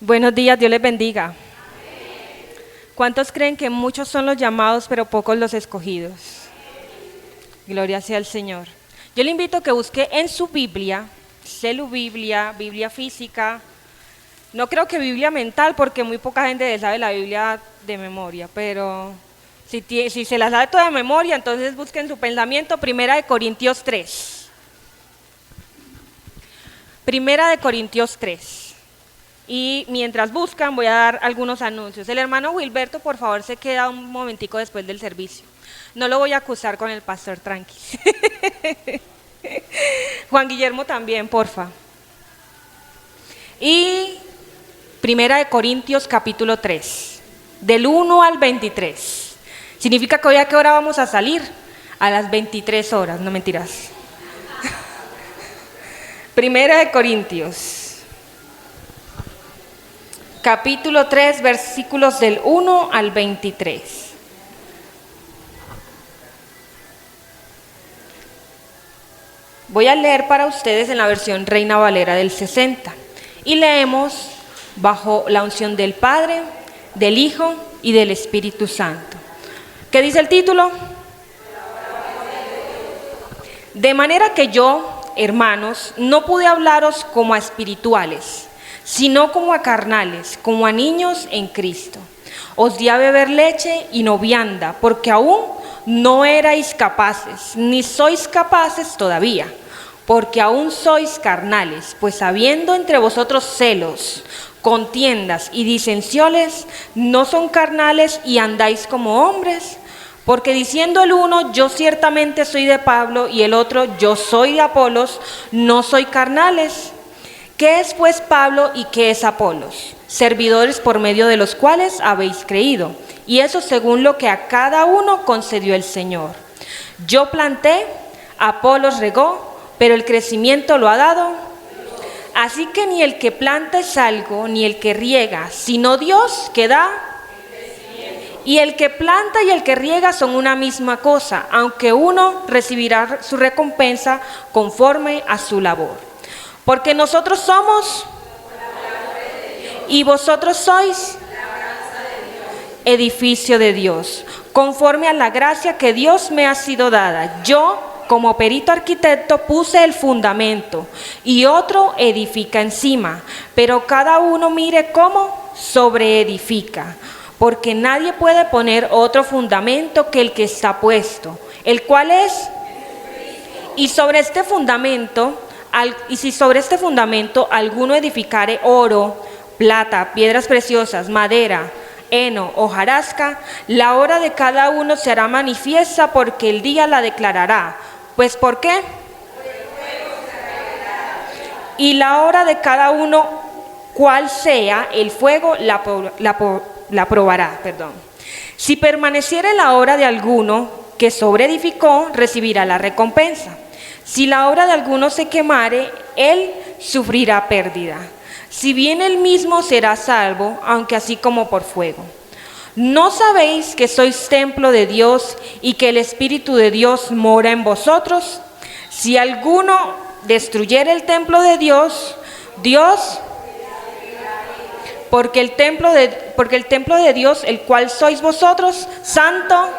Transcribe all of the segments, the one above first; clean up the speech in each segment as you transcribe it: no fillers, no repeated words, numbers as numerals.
Buenos días, Dios les bendiga. ¿Cuántos creen que muchos son los llamados, pero pocos los escogidos? Gloria sea al Señor. Yo le invito a que busque en su Biblia, celu Biblia, Biblia física. No creo que Biblia mental, porque muy poca gente sabe la Biblia de memoria, pero si se la sabe toda de memoria, entonces busquen su pensamiento, 1 Corintios 3. 1 Corintios 3. Y mientras buscan, voy a dar algunos anuncios. El hermano Wilberto, por favor, se queda un momentico después del servicio. No lo voy a acusar con el pastor, tranqui. Juan Guillermo también, porfa. Y 1 Corintios capítulo 3, del 1 al 23. Significa que hoy a qué hora vamos a salir? A las 23 horas, no mentiras. 1 Corintios. Capítulo 3, versículos del 1 al 23. Voy a leer para ustedes en la versión Reina Valera del 60. Y leemos bajo la unción del Padre, del Hijo y del Espíritu Santo. ¿Qué dice el título? De manera que yo, hermanos, no pude hablaros como a espirituales, sino como a carnales, como a niños en Cristo. Os di a beber leche y no vianda, porque aún no erais capaces, ni sois capaces todavía, porque aún sois carnales, pues habiendo entre vosotros celos, contiendas y disensiones, no son carnales y andáis como hombres. Porque diciendo el uno, yo ciertamente soy de Pablo, y el otro, yo soy de Apolos, no soy carnales. ¿Qué es pues Pablo y qué es Apolos? Servidores por medio de los cuales habéis creído, y eso según lo que a cada uno concedió el Señor. Yo planté, Apolos regó, pero el crecimiento lo ha dado. Así que ni el que planta es algo, ni el que riega, sino Dios que da. Y el que planta y el que riega son una misma cosa, aunque uno recibirá su recompensa conforme a su labor. Porque nosotros somos y vosotros sois edificio de Dios, conforme a la gracia que Dios me ha sido dada. Yo, como perito arquitecto, puse el fundamento y otro edifica encima, pero cada uno mire cómo sobreedifica, porque nadie puede poner otro fundamento que el que está puesto, el cual es, y sobre este fundamento, y si sobre este fundamento alguno edificare oro, plata, piedras preciosas, madera, heno, hojarasca, la obra de cada uno se hará manifiesta, porque el día la declarará. ¿Pues por qué? Y la obra de cada uno, cual sea el fuego, la probará. Si permaneciere la obra de alguno que sobreedificó, recibirá la recompensa. Si la obra de alguno se quemare, él sufrirá pérdida. Si bien él mismo será salvo, aunque así como por fuego. ¿No sabéis que sois templo de Dios y que el Espíritu de Dios mora en vosotros? Si alguno destruyere el templo de Dios, porque el templo de Dios, el cual sois vosotros, santo.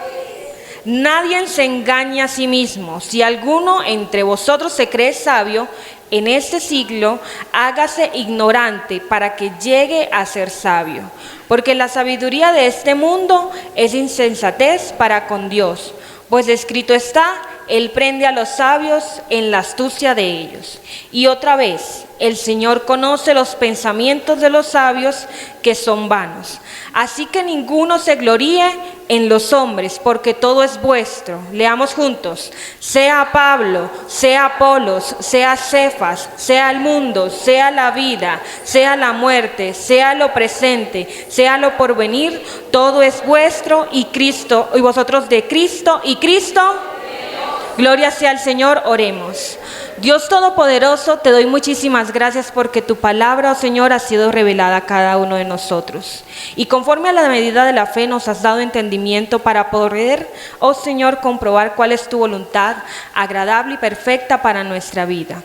Nadie se engaña a sí mismo. Si alguno entre vosotros se cree sabio en este siglo, hágase ignorante para que llegue a ser sabio. Porque la sabiduría de este mundo es insensatez para con Dios. Pues escrito está, Él prende a los sabios en la astucia de ellos. Y otra vez, el Señor conoce los pensamientos de los sabios, que son vanos. Así que ninguno se gloríe en los hombres, porque todo es vuestro. Leamos juntos. Sea Pablo, sea Apolos, sea Cefas, sea el mundo, sea la vida, sea la muerte, sea lo presente, sea lo porvenir, todo es vuestro, y Cristo, y vosotros de Cristo, y Cristo. Gloria sea al Señor, oremos. Dios Todopoderoso, te doy muchísimas gracias porque tu palabra, oh Señor, ha sido revelada a cada uno de nosotros. Y conforme a la medida de la fe nos has dado entendimiento para poder, oh Señor, comprobar cuál es tu voluntad agradable y perfecta para nuestra vida.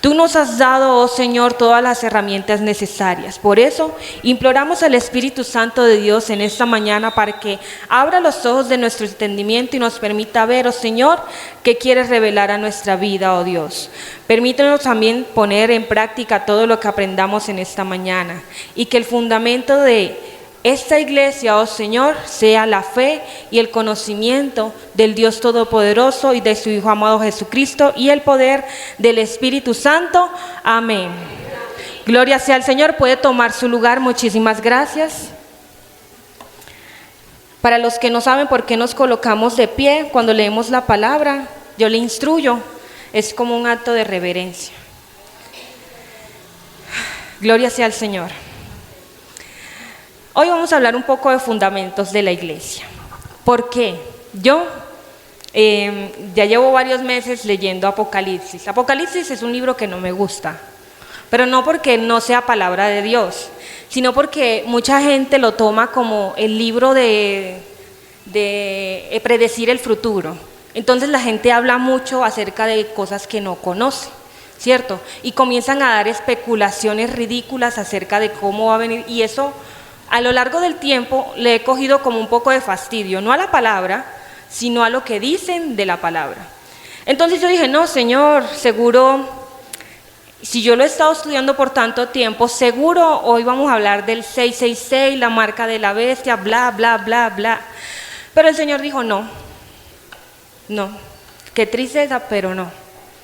Tú nos has dado, oh Señor, todas las herramientas necesarias. Por eso, imploramos al Espíritu Santo de Dios en esta mañana para que abra los ojos de nuestro entendimiento y nos permita ver, oh Señor, qué quieres revelar a nuestra vida, oh Dios. Permítanos también poner en práctica todo lo que aprendamos en esta mañana y que el fundamento de esta iglesia, oh Señor, sea la fe y el conocimiento del Dios Todopoderoso y de su Hijo amado Jesucristo y el poder del Espíritu Santo. Amén. Gloria sea al Señor. Puede tomar su lugar. Muchísimas gracias. Para los que no saben por qué nos colocamos de pie cuando leemos la palabra, yo le instruyo. Es como un acto de reverencia. Gloria sea al Señor. Hoy vamos a hablar un poco de fundamentos de la iglesia. ¿Por qué? Yo ya llevo varios meses leyendo Apocalipsis. Apocalipsis es un libro que no me gusta, pero no porque no sea palabra de Dios, sino porque mucha gente lo toma como el libro de predecir el futuro. Entonces la gente habla mucho acerca de cosas que no conoce, ¿cierto? Y comienzan a dar especulaciones ridículas acerca de cómo va a venir, y eso a lo largo del tiempo le he cogido como un poco de fastidio, no a la palabra, sino a lo que dicen de la palabra. Entonces yo dije, no, Señor, seguro, si yo lo he estado estudiando por tanto tiempo, seguro hoy vamos a hablar del 666, la marca de la bestia, bla, bla, bla, bla. Pero el Señor dijo, no, qué tristeza, pero no,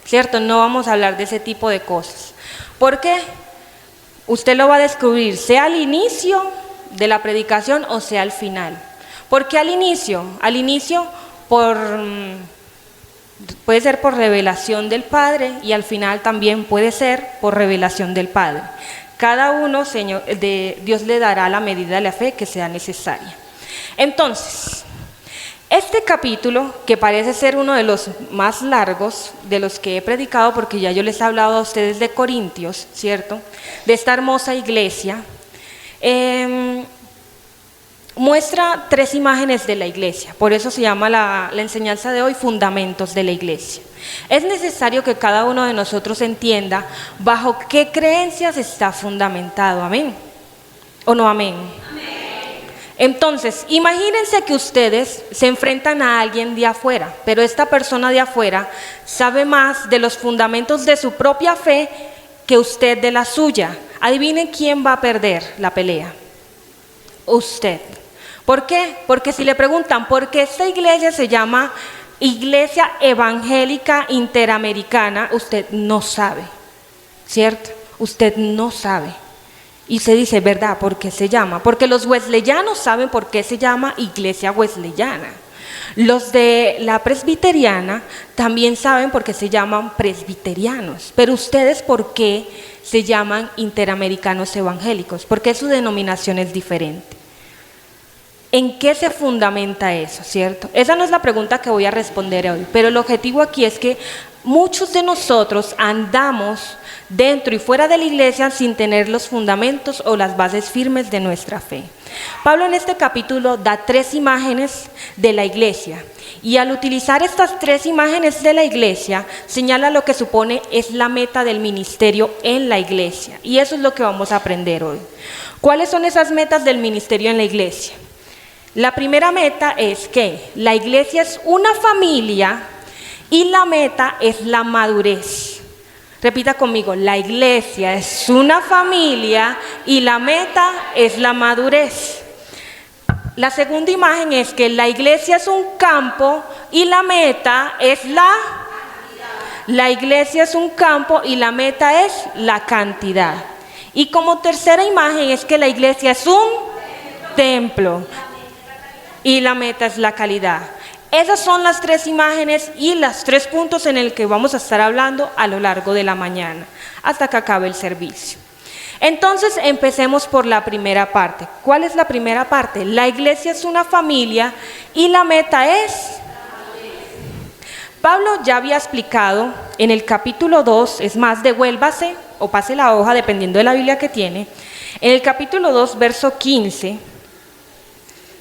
¿cierto? No vamos a hablar de ese tipo de cosas. ¿Por qué? Usted lo va a descubrir, sea al inicio de la predicación o sea al final. ¿Por qué al inicio? Al inicio puede ser por revelación del Padre y al final también puede ser por revelación del Padre. Cada uno, Señor, Dios le dará la medida de la fe que sea necesaria. Entonces, este capítulo, que parece ser uno de los más largos de los que he predicado, porque ya yo les he hablado a ustedes de Corintios, ¿cierto? De esta hermosa iglesia, muestra 3 imágenes de la iglesia. Por eso se llama la enseñanza de hoy Fundamentos de la Iglesia. Es necesario que cada uno de nosotros entienda bajo qué creencias está fundamentado. ¿Amén? ¿O no amén? Amén. Entonces, imagínense que ustedes se enfrentan a alguien de afuera, pero esta persona de afuera sabe más de los fundamentos de su propia fe que usted de la suya. Adivinen quién va a perder la pelea. Usted. ¿Por qué? Porque si le preguntan por qué esta iglesia se llama Iglesia Evangélica Interamericana, usted no sabe, ¿cierto? Usted no sabe. Y se dice, ¿verdad? ¿Por qué se llama? Porque los wesleyanos saben por qué se llama Iglesia Wesleyana. Los de la presbiteriana también saben por qué se llaman presbiterianos. Pero ustedes, ¿por qué se llaman interamericanos evangélicos? ¿Por qué su denominación es diferente? ¿En qué se fundamenta eso, cierto? Esa no es la pregunta que voy a responder hoy, pero el objetivo aquí es que muchos de nosotros andamos dentro y fuera de la iglesia sin tener los fundamentos o las bases firmes de nuestra fe. Pablo en este capítulo da 3 imágenes de la iglesia, y al utilizar estas 3 imágenes de la iglesia señala lo que supone es la meta del ministerio en la iglesia, y eso es lo que vamos a aprender hoy. ¿Cuáles son esas metas del ministerio en la iglesia? La primera meta es que la iglesia es una familia y la meta es la madurez. Repita conmigo, la iglesia es una familia y la meta es la madurez. La segunda imagen es que la iglesia es un campo y la meta es la iglesia es un campo y la meta es la cantidad. Y como tercera imagen es que la iglesia es un templo y la meta es la calidad. Esas son las 3 imágenes y los 3 puntos en el que vamos a estar hablando a lo largo de la mañana, hasta que acabe el servicio. Entonces, empecemos por la primera parte. ¿Cuál es la primera parte? La iglesia es una familia y la meta es... Pablo ya había explicado en el capítulo 2, es más, devuélvase o pase la hoja dependiendo de la Biblia que tiene. En el capítulo 2, verso 15,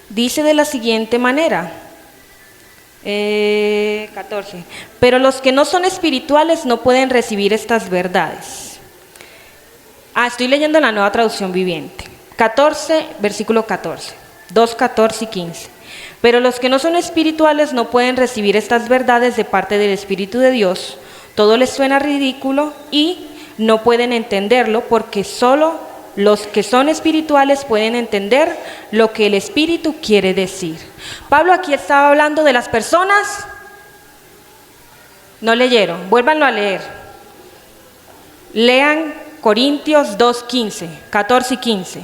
dice de la siguiente manera. 14. Pero los que no son espirituales no pueden recibir estas verdades. Estoy leyendo la Nueva Traducción Viviente. 14, versículo 14. 2, 14 y 15. Pero los que no son espirituales no pueden recibir estas verdades de parte del Espíritu de Dios. Todo les suena ridículo y no pueden entenderlo porque solo los que son espirituales pueden entender lo que el Espíritu quiere decir. Pablo aquí estaba hablando de las personas. No leyeron, vuélvanlo a leer. Lean Corintios 2:15, 14 y 15.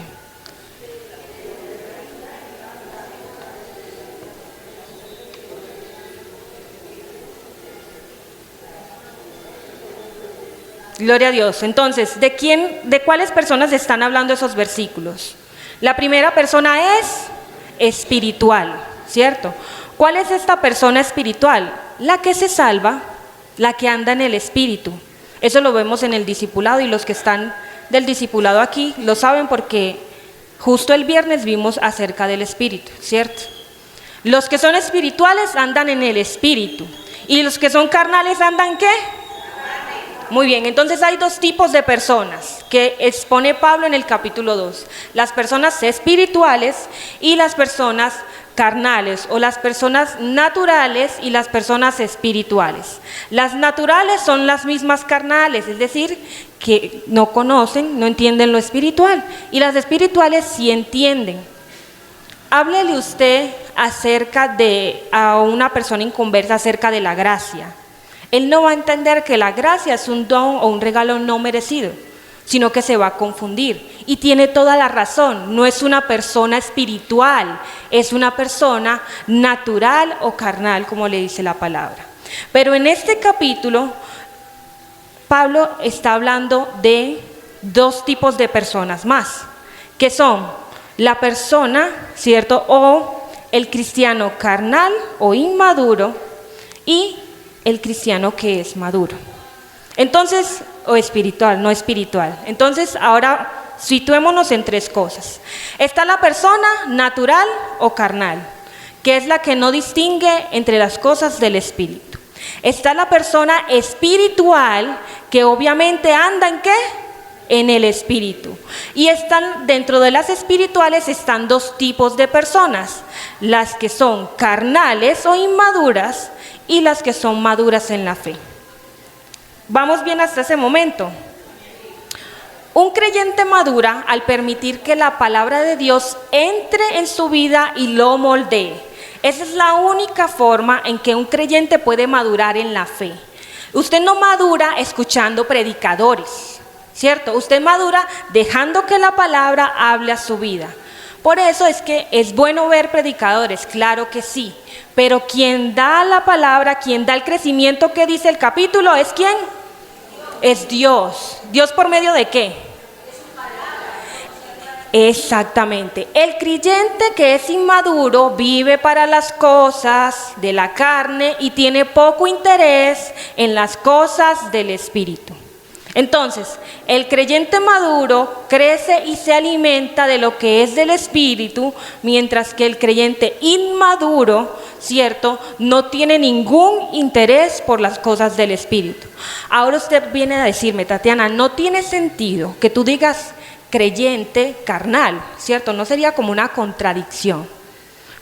Gloria a Dios. Entonces, ¿de cuáles personas están hablando esos versículos? La primera persona es espiritual, ¿cierto? ¿Cuál es esta persona espiritual? La que se salva, la que anda en el Espíritu. Eso lo vemos en el discipulado y los que están del discipulado aquí lo saben porque justo el viernes vimos acerca del Espíritu, ¿cierto? Los que son espirituales andan en el Espíritu y los que son carnales andan ¿qué? Muy bien, entonces hay dos tipos de personas que expone Pablo en el capítulo 2. Las personas espirituales y las personas carnales, o las personas naturales y las personas espirituales. Las naturales son las mismas carnales, es decir, que no conocen, no entienden lo espiritual. Y las espirituales sí entienden. Háblele usted a una persona inconversa acerca de la gracia. Él no va a entender que la gracia es un don o un regalo no merecido, sino que se va a confundir. Y tiene toda la razón, no es una persona espiritual, es una persona natural o carnal, como le dice la palabra. Pero en este capítulo, Pablo está hablando de dos tipos de personas más, que son la persona, ¿cierto? O el cristiano carnal o inmaduro y el cristiano que es maduro. Entonces, o espiritual, no espiritual. Entonces, ahora situémonos en tres cosas. Está la persona natural o carnal, que es la que no distingue entre las cosas del espíritu. Está la persona espiritual, que obviamente anda ¿en qué? En el espíritu. Y están dentro de las espirituales están dos tipos de personas: las que son carnales o inmaduras y las que son maduras en la fe. ¿Vamos bien hasta ese momento? Un creyente madura al permitir que la palabra de Dios entre en su vida y lo moldee. Esa es la única forma en que un creyente puede madurar en la fe. Usted no madura escuchando predicadores, ¿cierto? Usted madura dejando que la palabra hable a su vida. Por eso es que es bueno ver predicadores, claro que sí, pero quien da la palabra, quien da el crecimiento que dice el capítulo, ¿es quién? Es Dios. ¿Dios por medio de qué? Exactamente. El creyente que es inmaduro vive para las cosas de la carne y tiene poco interés en las cosas del espíritu. Entonces, el creyente maduro crece y se alimenta de lo que es del espíritu, mientras que el creyente inmaduro, ¿cierto?, no tiene ningún interés por las cosas del espíritu. Ahora usted viene a decirme, Tatiana, no tiene sentido que tú digas creyente carnal, ¿cierto? No sería como una contradicción,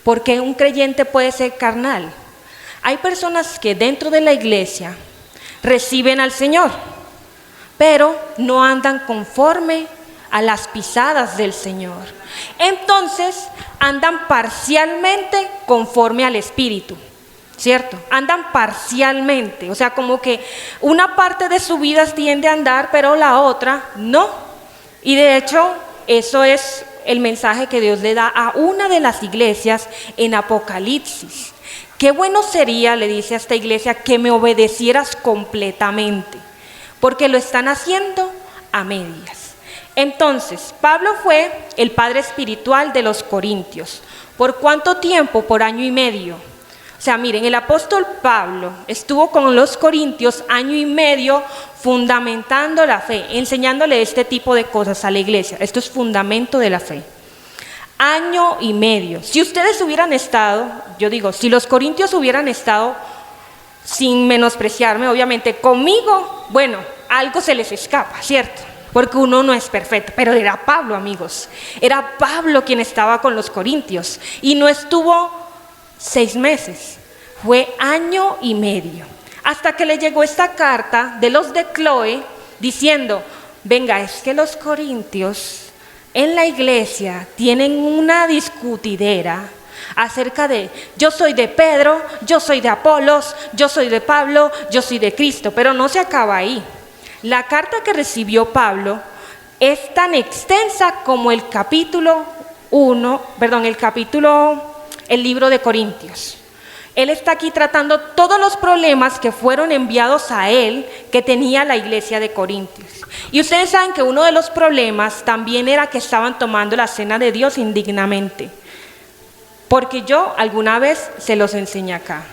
porque un creyente puede ser carnal. Hay personas que dentro de la iglesia reciben al Señor, pero no andan conforme a las pisadas del Señor. Entonces andan parcialmente conforme al Espíritu, ¿cierto? Andan parcialmente, o sea, como que una parte de su vida tiende a andar, pero la otra no. Y de hecho, eso es el mensaje que Dios le da a una de las iglesias en Apocalipsis. Qué bueno sería, le dice a esta iglesia, que me obedecieras completamente, porque lo están haciendo a medias. Entonces, Pablo fue el padre espiritual de los corintios. ¿Por cuánto tiempo? Por 1 año y medio. O sea, miren, el apóstol Pablo estuvo con los corintios 1 año y medio fundamentando la fe, enseñándole este tipo de cosas a la iglesia. Esto es fundamento de la fe. Año y medio. Si ustedes hubieran estado, yo digo, si los corintios hubieran estado, sin menospreciarme, obviamente, conmigo, bueno, algo se les escapa, ¿cierto? Porque uno no es perfecto, pero era Pablo, amigos. Era Pablo quien estaba con los corintios y no estuvo 6 meses, fue año y medio. Hasta que le llegó esta carta de los de Cloé diciendo, venga, es que los corintios en la iglesia tienen una discutidera acerca de, yo soy de Pedro, yo soy de Apolos, yo soy de Pablo, yo soy de Cristo, pero no se acaba ahí. La carta que recibió Pablo es tan extensa como el libro de Corintios. Él está aquí tratando todos los problemas que fueron enviados a él, que tenía la iglesia de Corintios. Y ustedes saben que uno de los problemas también era que estaban tomando la cena de Dios indignamente. Porque yo alguna vez se los enseñé acá.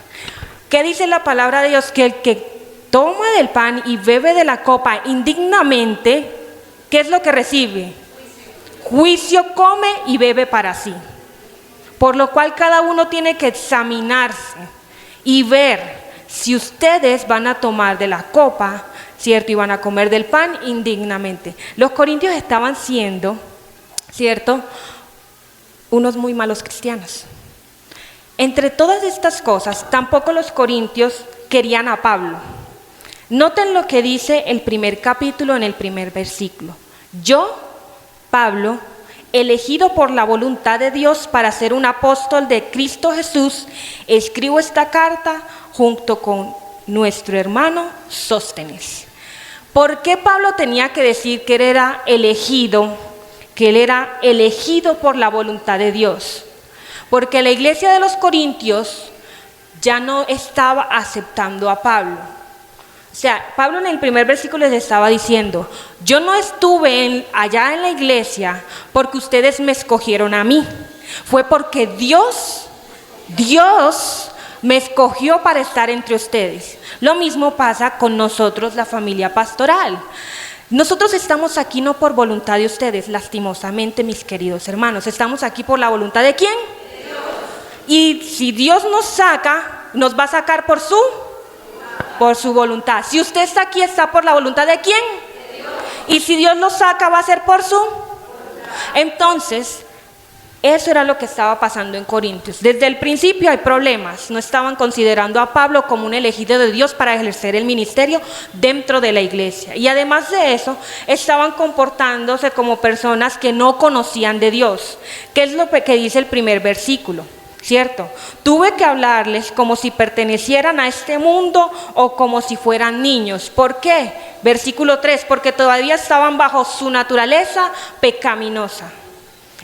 ¿Qué dice la palabra de Dios? Que el que toma del pan y bebe de la copa indignamente, ¿qué es lo que recibe? Juicio come y bebe para sí. Por lo cual cada uno tiene que examinarse y ver si ustedes van a tomar de la copa, ¿cierto? Y van a comer del pan indignamente. Los corintios estaban siendo, ¿cierto?, unos muy malos cristianos. Entre todas estas cosas, tampoco los corintios querían a Pablo. Noten lo que dice el primer capítulo en el primer versículo. Yo, Pablo, elegido por la voluntad de Dios para ser un apóstol de Cristo Jesús, escribo esta carta junto con nuestro hermano Sóstenes. ¿Por qué Pablo tenía que decir que él era elegido por la voluntad de Dios? Porque la iglesia de los corintios ya no estaba aceptando a Pablo. O sea, Pablo en el primer versículo les estaba diciendo, yo no estuve allá en la iglesia porque ustedes me escogieron a mí. Fue porque Dios me escogió para estar entre ustedes. Lo mismo pasa con nosotros, la familia pastoral. Nosotros estamos aquí no por voluntad de ustedes, lastimosamente, mis queridos hermanos. Estamos aquí por la voluntad ¿de quién? De Dios. Y si Dios nos saca, nos va a sacar por su voluntad. Si usted está aquí, está por la voluntad ¿de quién? De Dios. Y si Dios lo saca, va a ser por su voluntad. Entonces, eso era lo que estaba pasando en Corintios. Desde el principio hay problemas. No estaban considerando a Pablo como un elegido de Dios para ejercer el ministerio dentro de la iglesia. Y además de eso, estaban comportándose como personas que no conocían de Dios. ¿Qué es lo que dice el primer versículo? ¿Cierto? Tuve que hablarles como si pertenecieran a este mundo o como si fueran niños. ¿Por qué? Versículo 3, porque todavía estaban bajo su naturaleza pecaminosa.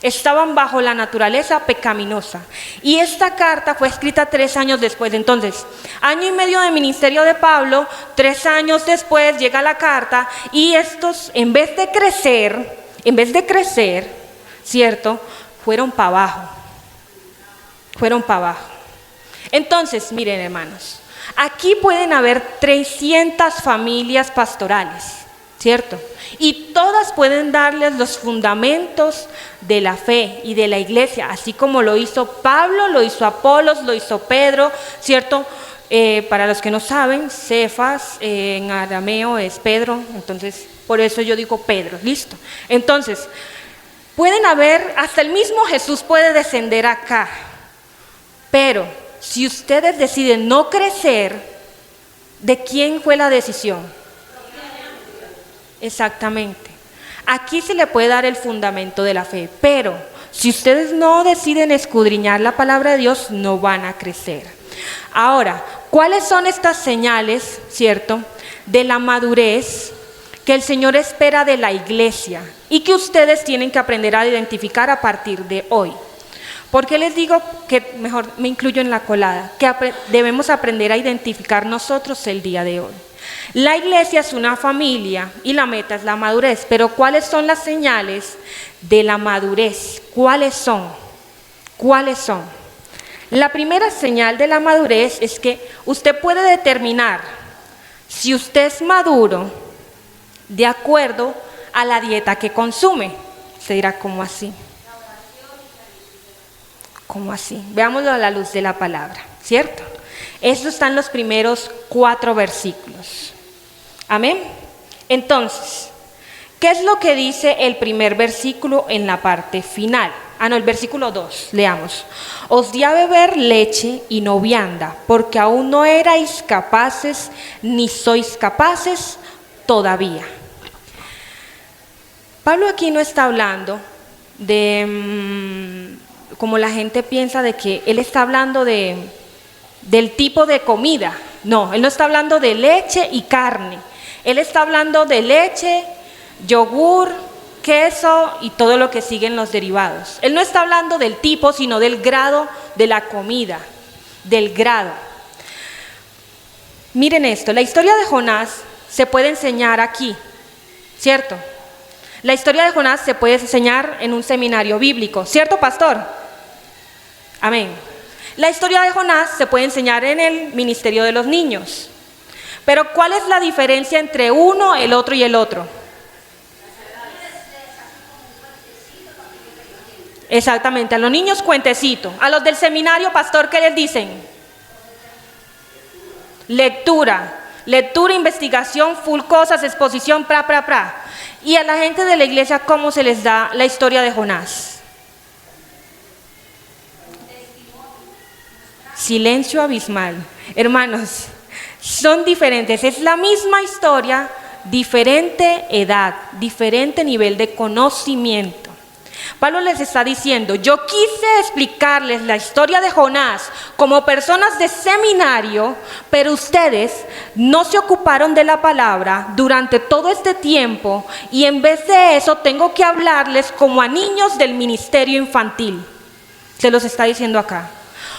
Estaban bajo la naturaleza pecaminosa. Y esta carta fue escrita 3 años después. Entonces, año y medio de ministerio de Pablo, 3 años después llega la carta y estos, en vez de crecer, ¿cierto? Fueron para abajo. Entonces, miren, hermanos, aquí pueden haber 300 familias pastorales, ¿cierto? Y todas pueden darles los fundamentos de la fe y de la iglesia, así como lo hizo Pablo, lo hizo Apolos, lo hizo Pedro, ¿cierto? Para los que no saben, Cefas en arameo es Pedro, entonces por eso yo digo Pedro, listo. Entonces, pueden haber, hasta el mismo Jesús puede descender acá. Pero si ustedes deciden no crecer, ¿de quién fue la decisión? Exactamente. Aquí se le puede dar el fundamento de la fe, pero si ustedes no deciden escudriñar la palabra de Dios, no van a crecer. Ahora, ¿cuáles son estas señales, cierto, de la madurez que el Señor espera de la iglesia y que ustedes tienen que aprender a identificar a partir de hoy? ¿Por qué les digo que mejor me incluyo en la colada? Que debemos aprender a identificar nosotros el día de hoy. La iglesia es una familia y la meta es la madurez, pero ¿cuáles son las señales de la madurez? ¿Cuáles son? La primera señal de la madurez es que usted puede determinar si usted es maduro de acuerdo a la dieta que consume. Se dirá, ¿cómo así? ¿Cómo así? Veámoslo a la luz de la palabra, ¿cierto? Eso está en los primeros 4 versículos. Amén. Entonces, ¿qué es lo que dice el primer versículo en la parte final? El versículo 2, leamos. Os di a beber leche y no vianda, porque aún no erais capaces, ni sois capaces todavía. Pablo aquí no está hablando de, como la gente piensa, de que él está hablando del tipo de comida. No, él no está hablando de leche y carne. Él está hablando de leche, yogur, queso y todo lo que siguen los derivados. Él no está hablando del tipo, sino del grado de la comida, del grado. Miren esto, la historia de Jonás se puede enseñar aquí, ¿cierto? La historia de Jonás se puede enseñar en un seminario bíblico, ¿cierto, pastor? Amén. La historia de Jonás se puede enseñar en el ministerio de los niños. Pero ¿cuál es la diferencia entre uno, el otro y el otro? Exactamente, a los niños cuentecito, a los del seminario, pastor, ¿qué les dicen? Lectura, investigación, full cosas, exposición, pra. Y a la gente de la iglesia, ¿cómo se les da la historia de Jonás? Silencio abismal. Hermanos, son diferentes, es la misma historia, diferente edad, diferente nivel de conocimiento. Pablo les está diciendo, yo quise explicarles la historia de Jonás como personas de seminario, pero ustedes no se ocuparon de la palabra durante todo este tiempo y en vez de eso tengo que hablarles como a niños del ministerio infantil. Se los está diciendo acá.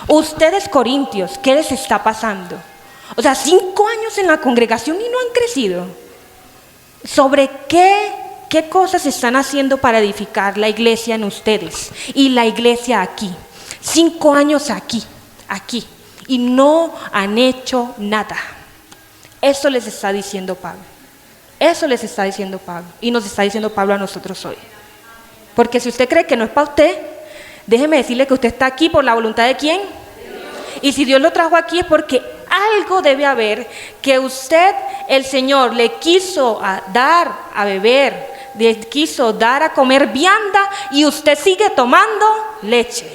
Ustedes, corintios, ¿qué les está pasando? O sea, 5 años en la congregación y no han crecido. ¿Sobre qué cosas están haciendo para edificar la iglesia en ustedes y la iglesia aquí? 5 años aquí, y no han hecho nada. Eso les está diciendo Pablo. Eso les está diciendo Pablo. Y nos está diciendo Pablo a nosotros hoy. Porque si usted cree que no es para usted, déjeme decirle que usted está aquí por la voluntad de ¿quién? Y si Dios lo trajo aquí es porque algo debe haber que usted, el Señor, le quiso dar a beber, le quiso dar a comer vianda y usted sigue tomando leche.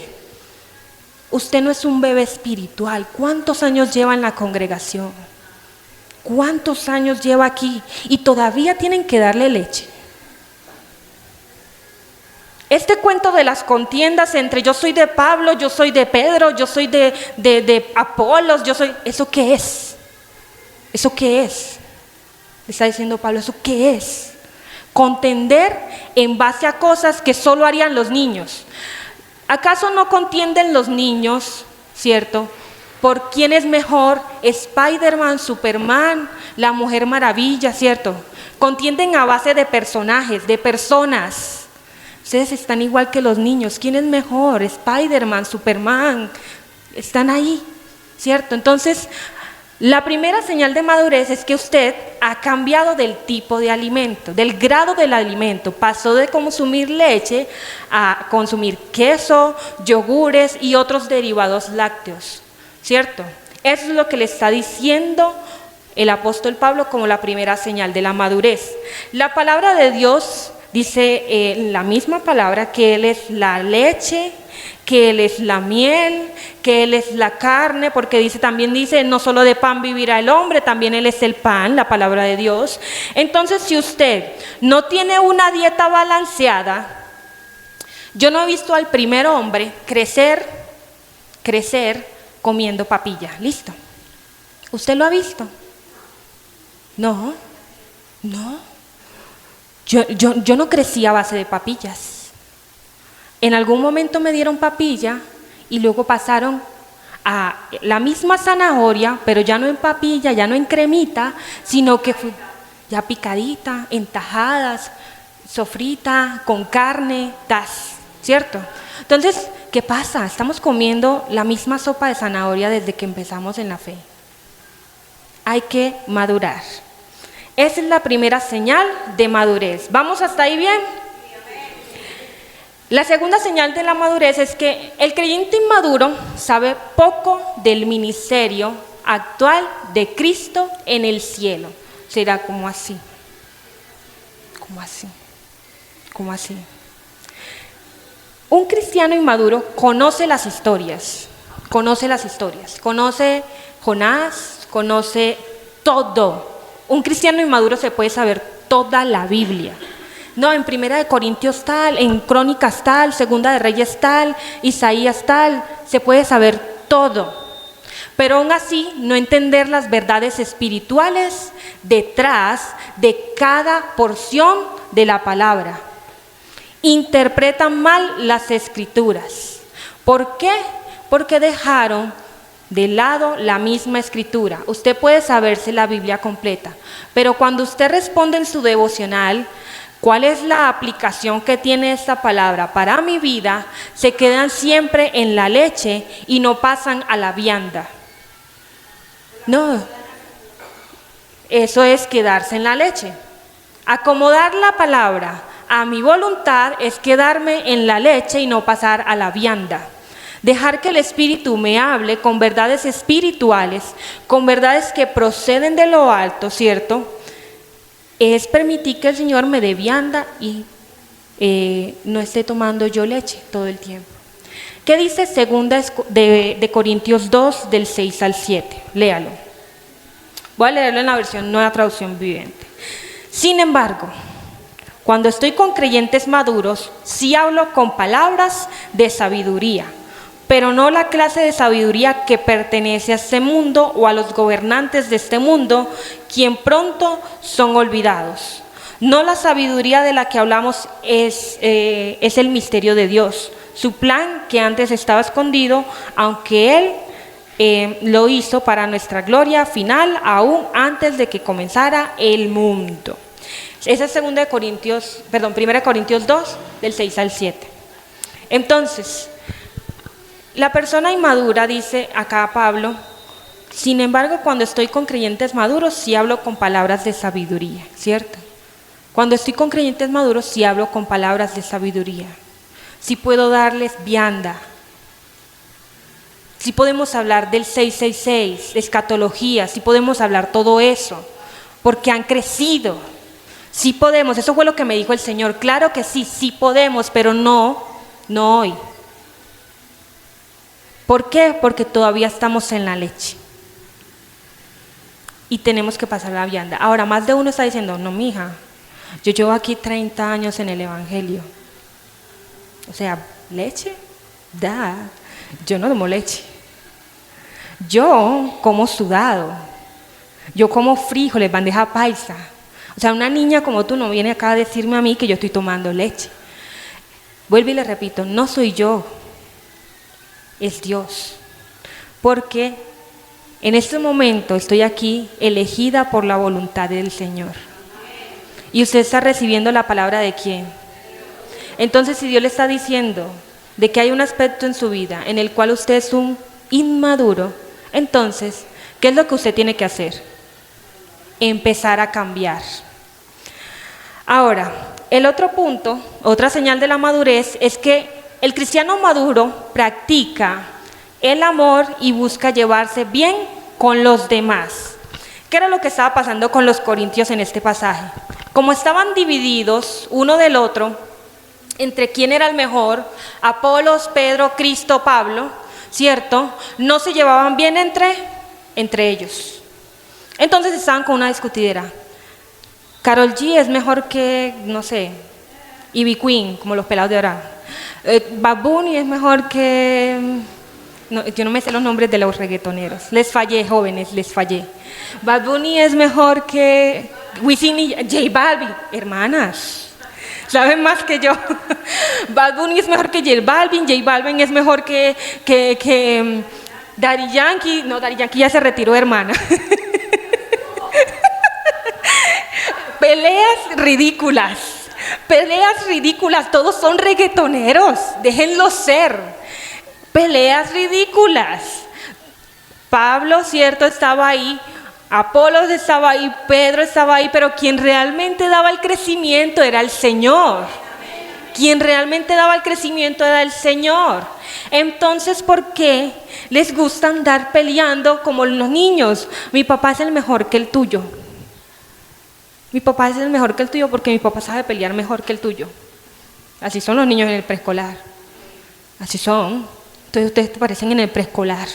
Usted no es un bebé espiritual. ¿Cuántos años lleva en la congregación? ¿Cuántos años lleva aquí? Y todavía tienen que darle leche. Este cuento de las contiendas entre yo soy de Pablo, yo soy de Pedro, yo soy de Apolos, ¿eso qué es? ¿Eso qué es? Está diciendo Pablo, ¿eso qué es? Contender en base a cosas que solo harían los niños. ¿Acaso no contienden los niños, cierto? ¿Por quién es mejor? Spider-Man, Superman, la Mujer Maravilla, ¿cierto? Contienden a base de personajes, de personas. Ustedes están igual que los niños. ¿Quién es mejor? Spider-Man, Superman. Están ahí, ¿cierto? Entonces, la primera señal de madurez es que usted ha cambiado del tipo de alimento, del grado del alimento. Pasó de consumir leche a consumir queso, yogures y otros derivados lácteos, ¿cierto? Eso es lo que le está diciendo el apóstol Pablo como la primera señal de la madurez. La palabra de Dios dice la misma palabra que Él es la leche, que Él es la miel, que Él es la carne, porque también dice, no solo de pan vivirá el hombre, también Él es el pan, la palabra de Dios. Entonces, si usted no tiene una dieta balanceada, yo no he visto al primer hombre crecer comiendo papilla, ¿listo? ¿Usted lo ha visto? No. Yo no crecí a base de papillas. En algún momento me dieron papilla y luego pasaron a la misma zanahoria, pero ya no en papilla, ya no en cremita, sino que fue ya picadita, en tajadas, sofrita, con carne, ¿cierto? Entonces, ¿qué pasa? Estamos comiendo la misma sopa de zanahoria desde que empezamos en la fe. Hay que madurar. Esa es la primera señal de madurez. ¿Vamos hasta ahí bien? La segunda señal de la madurez es que el creyente inmaduro sabe poco del ministerio actual de Cristo en el cielo. Será como así. ¿Cómo así? ¿Cómo así? Un cristiano inmaduro conoce las historias, conoce Jonás, conoce todo. Un cristiano inmaduro se puede saber toda la Biblia. No, en Primera de Corintios tal, en Crónicas tal, Segunda de Reyes tal, Isaías tal, se puede saber todo. Pero aún así no entender las verdades espirituales detrás de cada porción de la palabra. Interpretan mal las escrituras. ¿Por qué? Porque dejaron de lado la misma escritura. Usted puede saberse la Biblia completa, pero cuando usted responde en su devocional, ¿cuál es la aplicación que tiene esta palabra para mi vida? Se quedan siempre en la leche y no pasan a la vianda. No, eso es quedarse en la leche. Acomodar la palabra a mi voluntad es quedarme en la leche y no pasar a la vianda. Dejar que el Espíritu me hable con verdades espirituales, con verdades que proceden de lo alto, ¿cierto? Es permitir que el Señor me dé vianda y no esté tomando yo leche todo el tiempo. ¿Qué dice segunda de Corintios 2, del 6 al 7? Léalo. Voy a leerlo en la versión Nueva Traducción Viviente. Sin embargo, cuando estoy con creyentes maduros, sí hablo con palabras de sabiduría, pero no la clase de sabiduría que pertenece a este mundo o a los gobernantes de este mundo, quien pronto son olvidados. No la sabiduría de la que hablamos es el misterio de Dios, su plan que antes estaba escondido, aunque Él lo hizo para nuestra gloria final, aún antes de que comenzara el mundo. Esa es 1 Corintios 2, del 6 al 7. Entonces, la persona inmadura, dice acá Pablo, sin embargo, cuando estoy con creyentes maduros, sí hablo con palabras de sabiduría, ¿cierto? Cuando estoy con creyentes maduros, sí hablo con palabras de sabiduría. Sí puedo darles vianda. Sí podemos hablar del 666, de escatología, sí podemos hablar todo eso, porque han crecido. Sí podemos, eso fue lo que me dijo el Señor. Claro que sí, sí podemos, pero no hoy. ¿Por qué? Porque todavía estamos en la leche. Y tenemos que pasar la vianda. Ahora, más de uno está diciendo, no, mija, yo llevo aquí 30 años en el Evangelio. O sea, ¿leche? Yo no tomo leche. Yo como sudado. Yo como frijoles, bandeja paisa. O sea, una niña como tú no viene acá a decirme a mí que yo estoy tomando leche. Vuelvo y le repito, no soy yo. Es Dios, porque en este momento estoy aquí elegida por la voluntad del Señor. Y usted está recibiendo la palabra de ¿quién? Entonces, si Dios le está diciendo de que hay un aspecto en su vida en el cual usted es un inmaduro, entonces, ¿qué es lo que usted tiene que hacer? Empezar a cambiar. Ahora, el otro punto, otra señal de la madurez es que el cristiano maduro practica el amor y busca llevarse bien con los demás. ¿Qué era lo que estaba pasando con los corintios en este pasaje? Como estaban divididos uno del otro, entre quién era el mejor, Apolos, Pedro, Cristo, Pablo, ¿cierto? No se llevaban bien entre ellos. Entonces estaban con una discutidera. Karol G es mejor que, no sé, Ivy Queen, como los pelados de ahora. Bad Bunny es mejor que... No, yo no me sé los nombres de los reggaetoneros. Les fallé, jóvenes, les fallé. Bad Bunny es mejor que Wisin y J Balvin. Hermanas, saben más que yo. Bad Bunny es mejor que J Balvin es mejor que Daddy Yankee. No, Daddy Yankee ya se retiró, hermana. Peleas ridículas, todos son reggaetoneros, déjenlos ser. Peleas ridículas. Pablo, cierto, estaba ahí, Apolos estaba ahí, Pedro estaba ahí, pero quien realmente daba el crecimiento era el Señor. quien realmente daba el crecimiento era el Señor. Entonces, ¿por qué les gusta andar peleando como los niños? Mi papá es el mejor que el tuyo. Mi papá es el mejor que el tuyo porque mi papá sabe pelear mejor que el tuyo. Así son los niños en el preescolar. Así son. Entonces ustedes te parecen en el preescolar.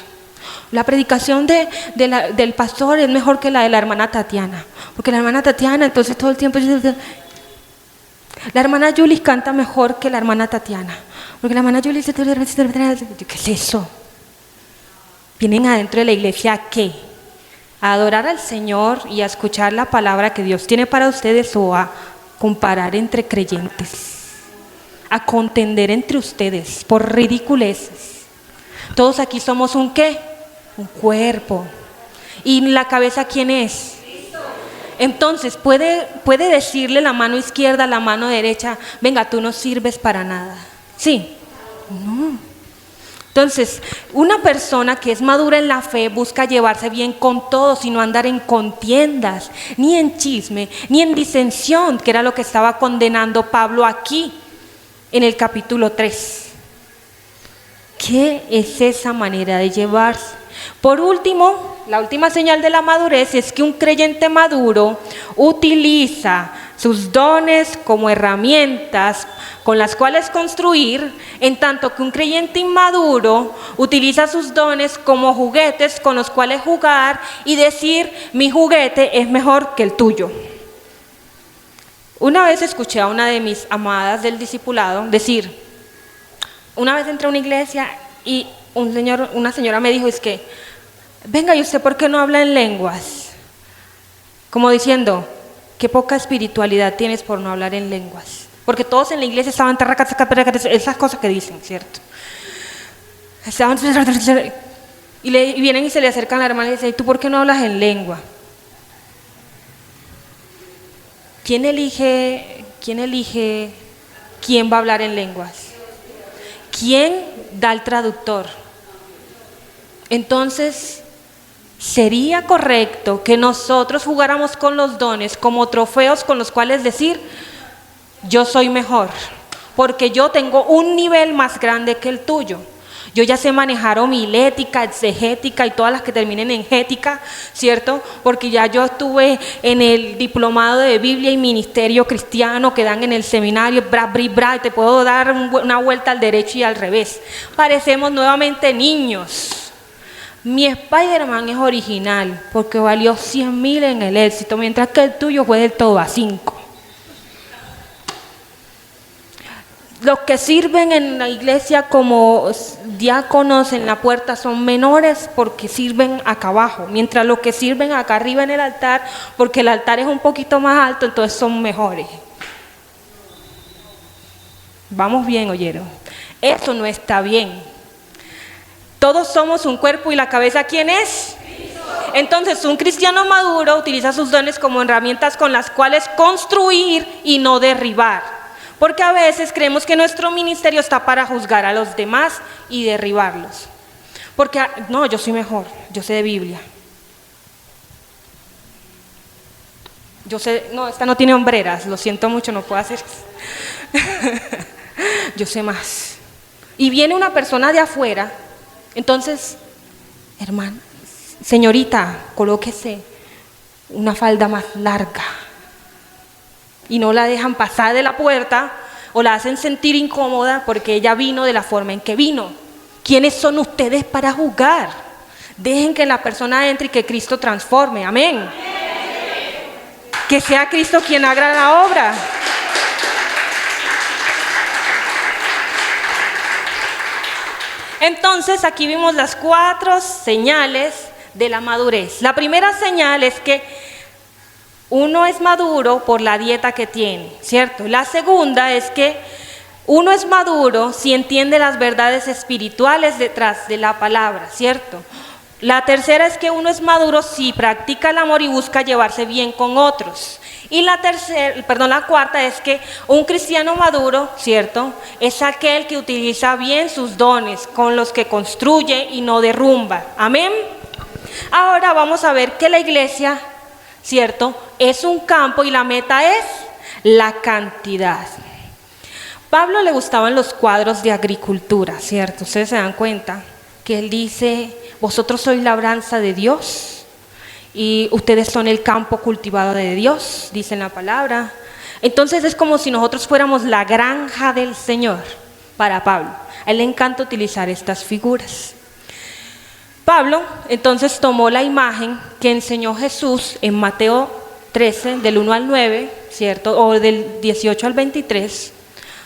La predicación del pastor es mejor que la de la hermana Tatiana. Porque la hermana Tatiana, entonces todo el tiempo... La hermana Julis canta mejor que la hermana Tatiana. Porque la hermana Julis... ¿Qué es eso? Vienen adentro de la iglesia ¿a qué? A adorar al Señor y a escuchar la palabra que Dios tiene para ustedes o a comparar entre creyentes. A contender entre ustedes por ridiculeces. Todos aquí somos un ¿qué? Un cuerpo. ¿Y la cabeza quién es? Entonces puede decirle la mano izquierda a la mano derecha, venga, tú no sirves para nada. ¿Sí? No. Entonces, una persona que es madura en la fe busca llevarse bien con todos y no andar en contiendas, ni en chisme, ni en disensión, que era lo que estaba condenando Pablo aquí en el capítulo 3. ¿Qué es esa manera de llevarse? Por último, la última señal de la madurez es que un creyente maduro utiliza sus dones como herramientas con las cuales construir, en tanto que un creyente inmaduro utiliza sus dones como juguetes con los cuales jugar y decir, mi juguete es mejor que el tuyo. Una vez escuché a una de mis amadas del discipulado decir, una vez entré a una iglesia y una señora me dijo, es que, venga, ¿y usted por qué no habla en lenguas? Como diciendo, qué poca espiritualidad tienes por no hablar en lenguas. Porque todos en la iglesia estaban, esas cosas que dicen, ¿cierto? Estaban, y vienen y se le acercan a la hermana y dicen, ¿tú por qué no hablas en lengua? ¿Quién elige quién va a hablar en lenguas? ¿Quién da el traductor? Entonces, sería correcto que nosotros jugáramos con los dones como trofeos con los cuales decir, yo soy mejor, porque yo tengo un nivel más grande que el tuyo. Yo ya sé manejar homilética, exegética y todas las que terminen en gética, ¿cierto? Porque ya yo estuve en el diplomado de Biblia y Ministerio Cristiano que dan en el seminario, y te puedo dar una vuelta al derecho y al revés. Parecemos nuevamente niños. Mi Spider-Man es original porque valió 100,000 en el éxito, mientras que el tuyo fue del todo a 5. Los que sirven en la iglesia como diáconos en la puerta son menores porque sirven acá abajo, mientras los que sirven acá arriba en el altar, porque el altar es un poquito más alto, entonces son mejores. Vamos bien, ¿oyeron? Eso no está bien. Todos somos un cuerpo y la cabeza, ¿quién es? Entonces, un cristiano maduro utiliza sus dones como herramientas con las cuales construir y no derribar. Porque a veces creemos que nuestro ministerio está para juzgar a los demás y derribarlos. Porque, no, yo soy mejor, yo sé de Biblia. Yo sé, no, esta no tiene hombreras, lo siento mucho, no puedo hacer eso. Yo sé más. Y viene una persona de afuera, entonces, hermana, señorita, colóquese una falda más larga. Y no la dejan pasar de la puerta o la hacen sentir incómoda porque ella vino de la forma en que vino. ¿Quiénes son ustedes para juzgar? Dejen que la persona entre y que Cristo transforme. Amén. Amén. Que sea Cristo quien haga la obra. Entonces aquí vimos las 4 señales de la madurez. La primera señal es que uno es maduro por la dieta que tiene, ¿cierto? La segunda es que uno es maduro si entiende las verdades espirituales detrás de la palabra, ¿cierto? La tercera es que uno es maduro si practica el amor y busca llevarse bien con otros. Y la cuarta es que un cristiano maduro, ¿cierto? Es aquel que utiliza bien sus dones, con los que construye y no derrumba. Amén. Ahora vamos a ver que la iglesia, ¿cierto?, es un campo y la meta es la cantidad. Pablo le gustaban los cuadros de agricultura, ¿cierto? Ustedes se dan cuenta que él dice, vosotros sois labranza de Dios y ustedes son el campo cultivado de Dios, dice en la palabra. Entonces es como si nosotros fuéramos la granja del Señor para Pablo. A él le encanta utilizar estas figuras. Pablo entonces tomó la imagen que enseñó Jesús en Mateo 13, del 1 al 9, ¿cierto? O del 18 al 23,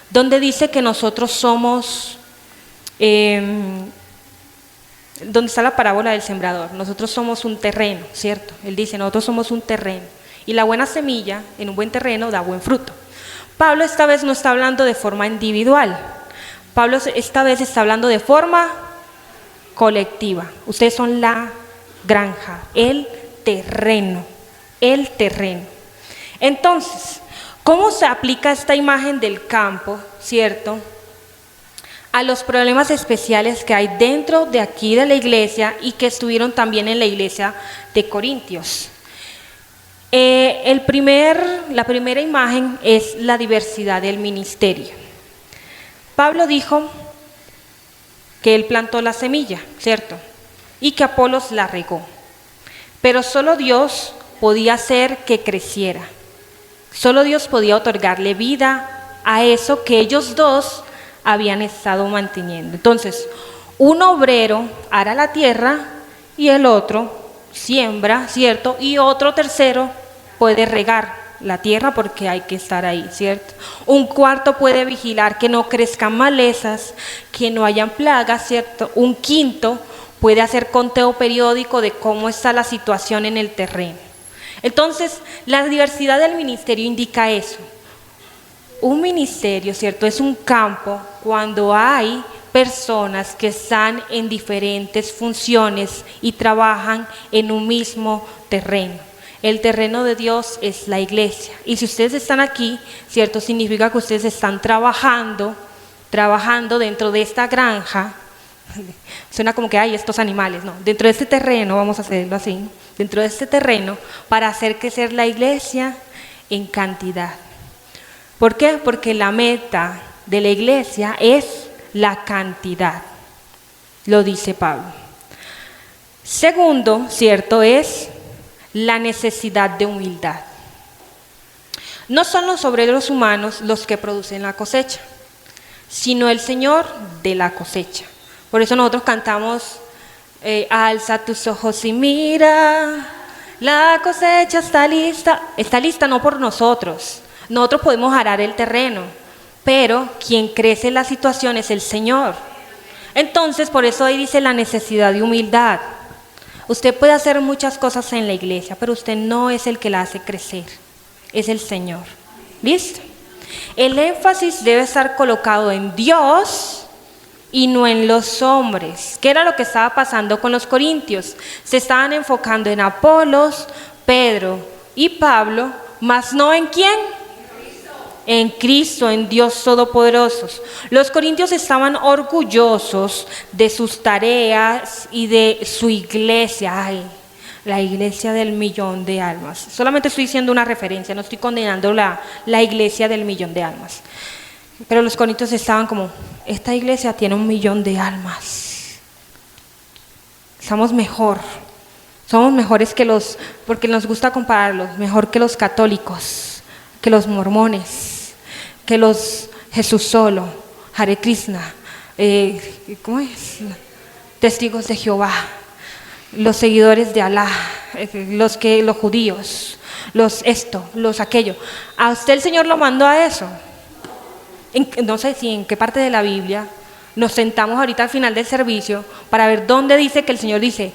donde dice que nosotros somos, donde está la parábola del sembrador, nosotros somos un terreno, ¿cierto? Él dice, nosotros somos un terreno, y la buena semilla en un buen terreno da buen fruto. Pablo esta vez no está hablando de forma individual, Pablo esta vez está hablando de forma colectiva. Ustedes son la granja, el terreno. Entonces, ¿cómo se aplica esta imagen del campo, cierto, a los problemas especiales que hay dentro de aquí de la iglesia y que estuvieron también en la iglesia de Corintios? La primera imagen es la diversidad del ministerio. Pablo dijo que él plantó la semilla, ¿cierto? Y que Apolos la regó. Pero solo Dios podía hacer que creciera. Solo Dios podía otorgarle vida a eso que ellos dos habían estado manteniendo. Entonces, un obrero ara la tierra y el otro siembra, ¿cierto? Y otro tercero puede regar la tierra porque hay que estar ahí, ¿cierto? Un cuarto puede vigilar que no crezcan malezas, que no hayan plagas, ¿cierto? Un quinto puede hacer conteo periódico de cómo está la situación en el terreno. Entonces, la diversidad del ministerio indica eso. Un ministerio, ¿cierto? Es un campo cuando hay personas que están en diferentes funciones y trabajan en un mismo terreno. El terreno de Dios es la iglesia. Y si ustedes están aquí, ¿cierto? Significa que ustedes están trabajando dentro de esta granja. Suena como que hay estos animales, no. Dentro de este terreno, vamos a hacerlo así, dentro de este terreno, para hacer crecer la iglesia en cantidad. ¿Por qué? Porque la meta de la iglesia es la cantidad, lo dice Pablo. Segundo, ¿cierto? Es la necesidad de humildad. No son los obreros humanos los que producen la cosecha, sino el Señor de la cosecha. Por eso nosotros cantamos, alza tus ojos y mira, la cosecha está lista no por nosotros. Nosotros podemos arar el terreno, pero quien crece la situación es el Señor. Entonces, por eso ahí dice la necesidad de humildad. Usted puede hacer muchas cosas en la iglesia, pero usted no es el que la hace crecer, es el Señor. ¿Listo? El énfasis debe estar colocado en Dios y no en los hombres. ¿Qué era lo que estaba pasando con los corintios? Se estaban enfocando en Apolos, Pedro y Pablo, mas no en ¿quién? En Cristo, en Dios Todopoderoso. Los corintios estaban orgullosos de sus tareas y de su iglesia. Ay, la iglesia del 1.000.000 de almas. Solamente estoy diciendo una referencia, no estoy condenando la iglesia del 1.000.000 de almas. Pero los corintios estaban como, esta iglesia tiene 1.000.000 de almas. Somos mejores que porque nos gusta compararlos, mejor que los católicos, que los mormones, que los Jesús solo, Hare Krishna, ¿cómo es? Testigos de Jehová, los seguidores de Alá, los judíos, los aquello. ¿A usted el Señor lo mandó a eso? No sé si en qué parte de la Biblia nos sentamos ahorita al final del servicio para ver dónde dice que el Señor dice,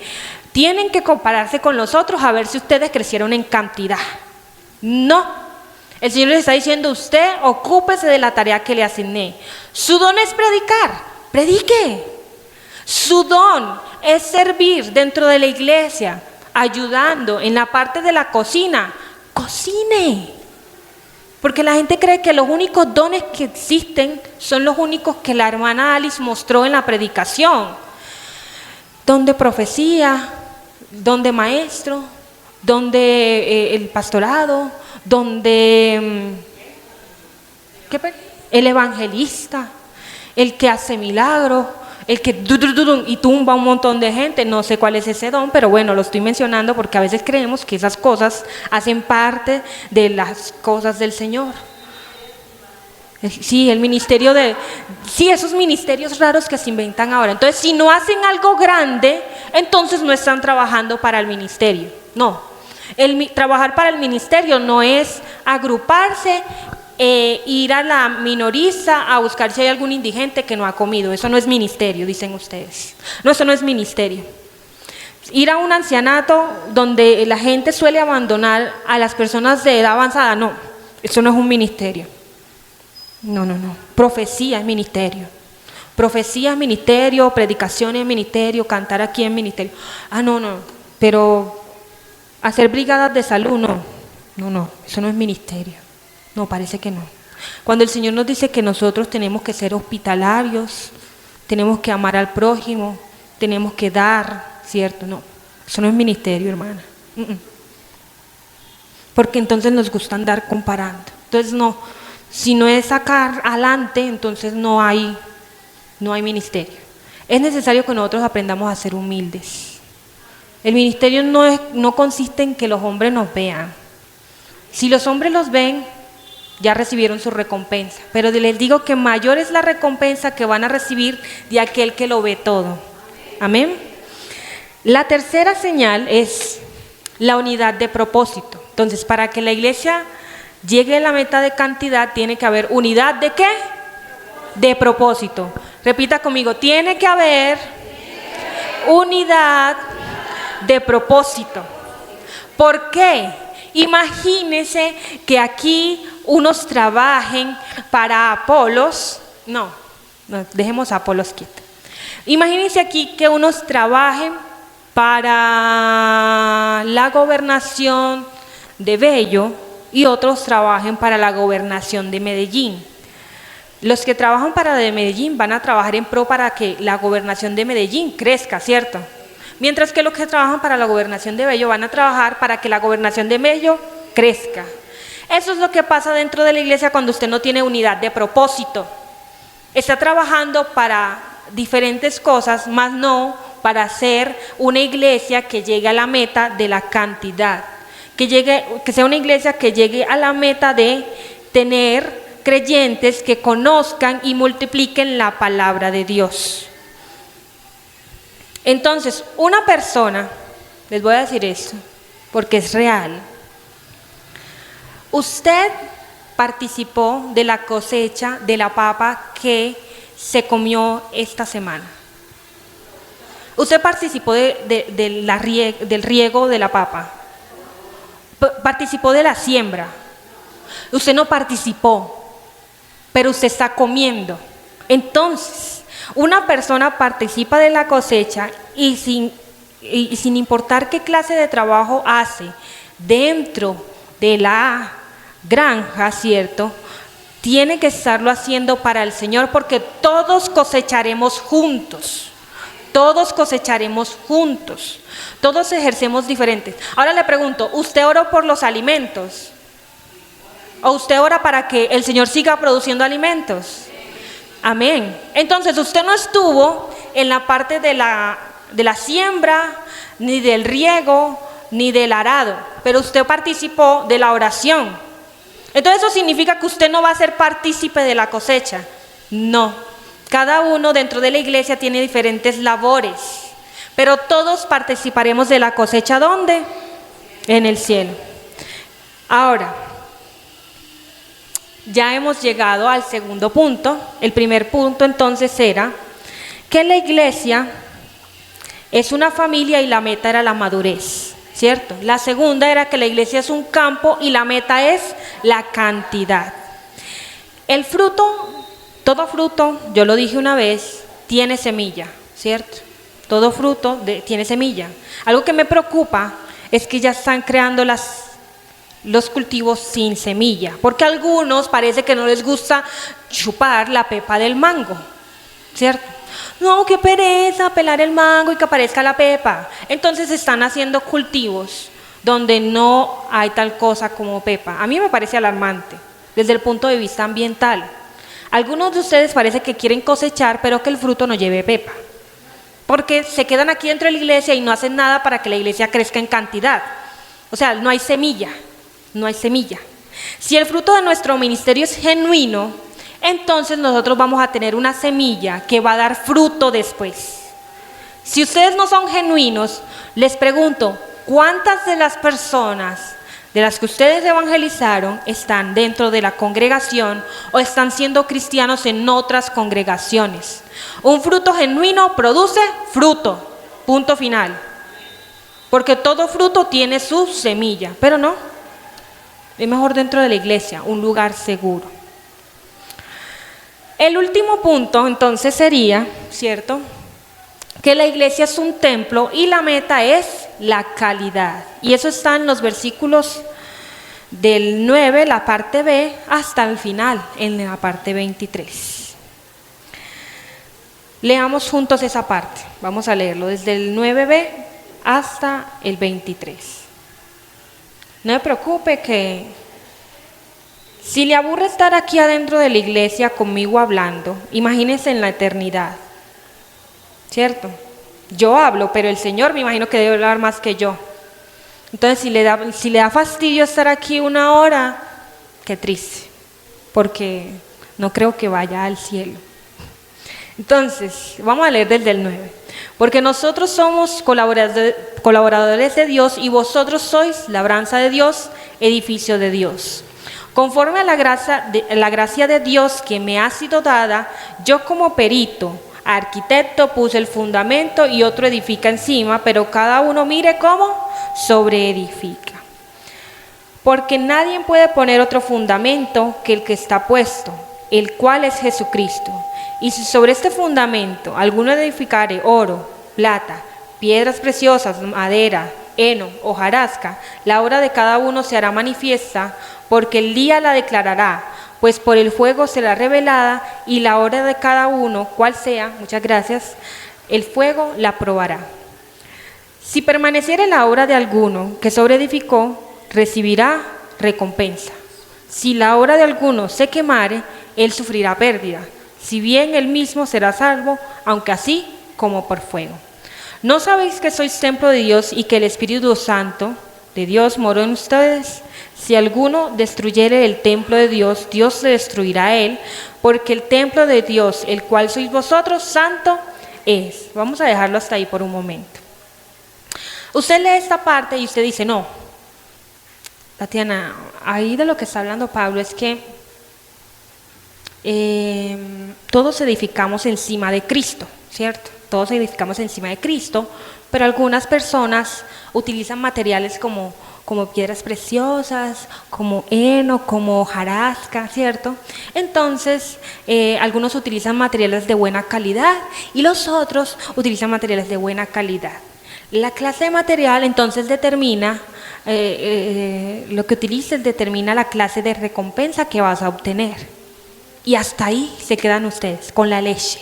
tienen que compararse con los otros a ver si ustedes crecieron en cantidad. No. El Señor les está diciendo, usted ocúpese de la tarea que le asigné. Su don es predicar, predique. Su don es servir dentro de la iglesia, ayudando en la parte de la cocina, cocine. Porque la gente cree que los únicos dones que existen son los únicos que la hermana Alice mostró en la predicación. Don de profecía, don de maestro, don de el pastorado, donde el evangelista, el que hace milagros, el que y tumba a un montón de gente. No sé cuál es ese don, pero bueno, lo estoy mencionando porque a veces creemos que esas cosas hacen parte de las cosas del Señor. Sí, el ministerio sí, esos ministerios raros que se inventan ahora. Entonces, si no hacen algo grande, entonces no están trabajando para el ministerio. No, trabajar para el ministerio no es agruparse, ir a la minorista a buscar si hay algún indigente que no ha comido. Eso no es ministerio, dicen ustedes. No, eso no es ministerio. Ir a un ancianato donde la gente suele abandonar a las personas de edad avanzada, no, eso no es un ministerio. No. Profecía es ministerio. Profecía es ministerio, predicación es ministerio, cantar aquí es ministerio. No. Pero hacer brigadas de salud, no, eso no es ministerio. No, parece que no. Cuando el Señor nos dice que nosotros tenemos que ser hospitalarios, tenemos que amar al prójimo, tenemos que dar, ¿cierto? No, eso no es ministerio, hermana. Porque entonces nos gusta andar comparando. Entonces no. Si no es sacar adelante, entonces no hay ministerio. Es necesario que nosotros aprendamos a ser humildes. El ministerio no consiste en que los hombres nos vean. Si los hombres los ven, ya recibieron su recompensa. Pero les digo que mayor es la recompensa que van a recibir de aquel que lo ve todo. Amén. La tercera señal es la unidad de propósito. Entonces, para que la iglesia llegue a la meta de cantidad, tiene que haber unidad ¿de qué? De propósito. Repita conmigo, tiene que haber unidad de propósito. ¿Por qué? Imagínense que aquí unos trabajen para Apolos. No, dejemos a Apolos quieto. Imagínense aquí que unos trabajen para la gobernación de Bello y otros trabajen para la gobernación de Medellín. Los que trabajan para de Medellín van a trabajar en pro para que la gobernación de Medellín crezca, ¿cierto? Mientras que los que trabajan para la gobernación de Bello van a trabajar para que la gobernación de Bello crezca. Eso es lo que pasa dentro de la iglesia cuando usted no tiene unidad de propósito. Está trabajando para diferentes cosas, más no para hacer una iglesia que llegue a la meta de la cantidad. Que sea una iglesia que llegue a la meta de tener creyentes que conozcan y multipliquen la palabra de Dios. Entonces, una persona, les voy a decir esto, porque es real. Usted participó de la cosecha de la papa que se comió esta semana. Usted participó del riego de la papa. Participó de la siembra. Usted no participó, pero usted está comiendo. Entonces, una persona participa de la cosecha y sin importar qué clase de trabajo hace dentro de la granja, ¿cierto? Tiene que estarlo haciendo para el Señor, porque todos cosecharemos juntos. Todos cosecharemos juntos. Todos ejercemos diferentes. Ahora le pregunto, ¿usted oró por los alimentos? ¿O usted ora para que el Señor siga produciendo alimentos? Amén. Entonces usted no estuvo en la parte de la siembra, ni del riego, ni del arado, pero usted participó de la oración. Entonces eso significa que usted no va a ser partícipe de la cosecha. No. Cada uno dentro de la iglesia tiene diferentes labores, pero todos participaremos de la cosecha. ¿Dónde? En el cielo. Ahora, ya hemos llegado al segundo punto. El primer punto entonces era que la iglesia es una familia y la meta era la madurez, ¿cierto? La segunda era que la iglesia es un campo y la meta es la cantidad. El fruto, todo fruto, yo lo dije una vez, tiene semilla, ¿cierto? Todo fruto tiene semilla. Algo que me preocupa es que ya están creando los cultivos sin semilla, porque a algunos parece que no les gusta chupar la pepa del mango, ¿cierto? No, qué pereza pelar el mango y que aparezca la pepa. Entonces están haciendo cultivos donde no hay tal cosa como pepa. A mí me parece alarmante desde el punto de vista ambiental. Algunos de ustedes parece que quieren cosechar, pero que el fruto no lleve pepa, porque se quedan aquí dentro de la iglesia y no hacen nada para que la iglesia crezca en cantidad. O sea, no hay semilla, no hay semilla. Si el fruto de nuestro ministerio es genuino, entonces nosotros vamos a tener una semilla que va a dar fruto después. Si ustedes no son genuinos, les pregunto, ¿cuántas de las personas de las que ustedes evangelizaron están dentro de la congregación o están siendo cristianos en otras congregaciones? Un fruto genuino produce fruto, punto final. Porque todo fruto tiene su semilla, pero no, es mejor dentro de la iglesia, un lugar seguro. El último punto entonces sería, ¿cierto?, que la iglesia es un templo y la meta es la calidad. Y eso está en los versículos del 9, la parte B, hasta el final, en la parte 23. Leamos juntos esa parte. Vamos a leerlo desde el 9b hasta el 23. No me preocupe que si le aburre estar aquí adentro de la iglesia conmigo hablando, imagínese en la eternidad. ¿Cierto? Yo hablo, pero el Señor me imagino que debe hablar más que yo. Entonces, si le da fastidio estar aquí una hora, qué triste, porque no creo que vaya al cielo. Entonces, vamos a leer desde el 9. Porque nosotros somos colaboradores de Dios y vosotros sois labranza de Dios, edificio de Dios. Conforme a la gracia de Dios que me ha sido dada, yo como perito, arquitecto, puse el fundamento y otro edifica encima, pero cada uno mire cómo sobreedifica. Porque nadie puede poner otro fundamento que el que está puesto, el cual es Jesucristo. Y si sobre este fundamento alguno edificare oro, plata, piedras preciosas, madera, heno, hojarasca, la obra de cada uno se hará manifiesta, porque el día la declarará, pues por el fuego será revelada, y la obra de cada uno, cual sea, muchas gracias, el fuego la probará. Si permaneciere la obra de alguno que sobreedificó, recibirá recompensa. Si la obra de alguno se quemare, él sufrirá pérdida, si bien él mismo será salvo, aunque así como por fuego. ¿No sabéis que sois templo de Dios y que el Espíritu Santo de Dios moró en ustedes? Si alguno destruyere el templo de Dios, Dios le destruirá a él, porque el templo de Dios, el cual sois vosotros, santo es. Vamos a dejarlo hasta ahí por un momento. Usted lee esta parte y usted dice, no, Tatiana, ahí de lo que está hablando Pablo es que todos edificamos encima de Cristo, ¿cierto? Todos edificamos encima de Cristo, pero algunas personas utilizan materiales como piedras preciosas, como heno, como hojarasca, ¿cierto? Entonces, algunos utilizan materiales de buena calidad y los otros utilizan materiales de buena calidad. La clase de material entonces determina, lo que utilices determina la clase de recompensa que vas a obtener. Y hasta ahí se quedan ustedes, con la leche,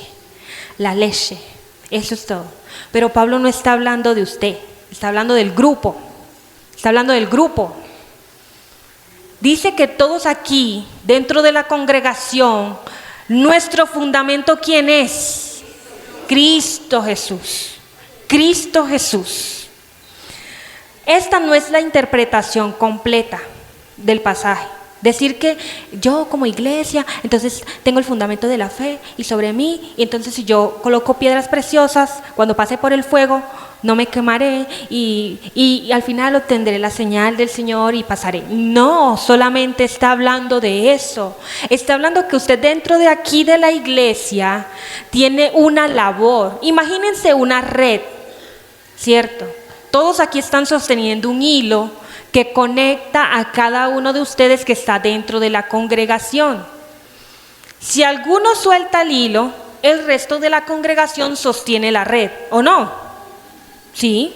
eso es todo. Pero Pablo no está hablando de usted, está hablando del grupo. Está hablando del grupo. Dice que todos aquí, dentro de la congregación, nuestro fundamento, ¿quién es? Cristo Jesús. Cristo Jesús. Esta no es la interpretación completa del pasaje. Decir que yo como iglesia, entonces tengo el fundamento de la fe y sobre mí, y entonces si yo coloco piedras preciosas, cuando pase por el fuego, no me quemaré y al final obtendré la señal del Señor y pasaré. No, solamente está hablando de eso. Está hablando que usted dentro de aquí de la iglesia tiene una labor. Imagínense una red, ¿cierto? Todos aquí están sosteniendo un hilo que conecta a cada uno de ustedes que está dentro de la congregación. Si alguno suelta el hilo, el resto de la congregación sostiene la red, ¿o no? ¿Sí?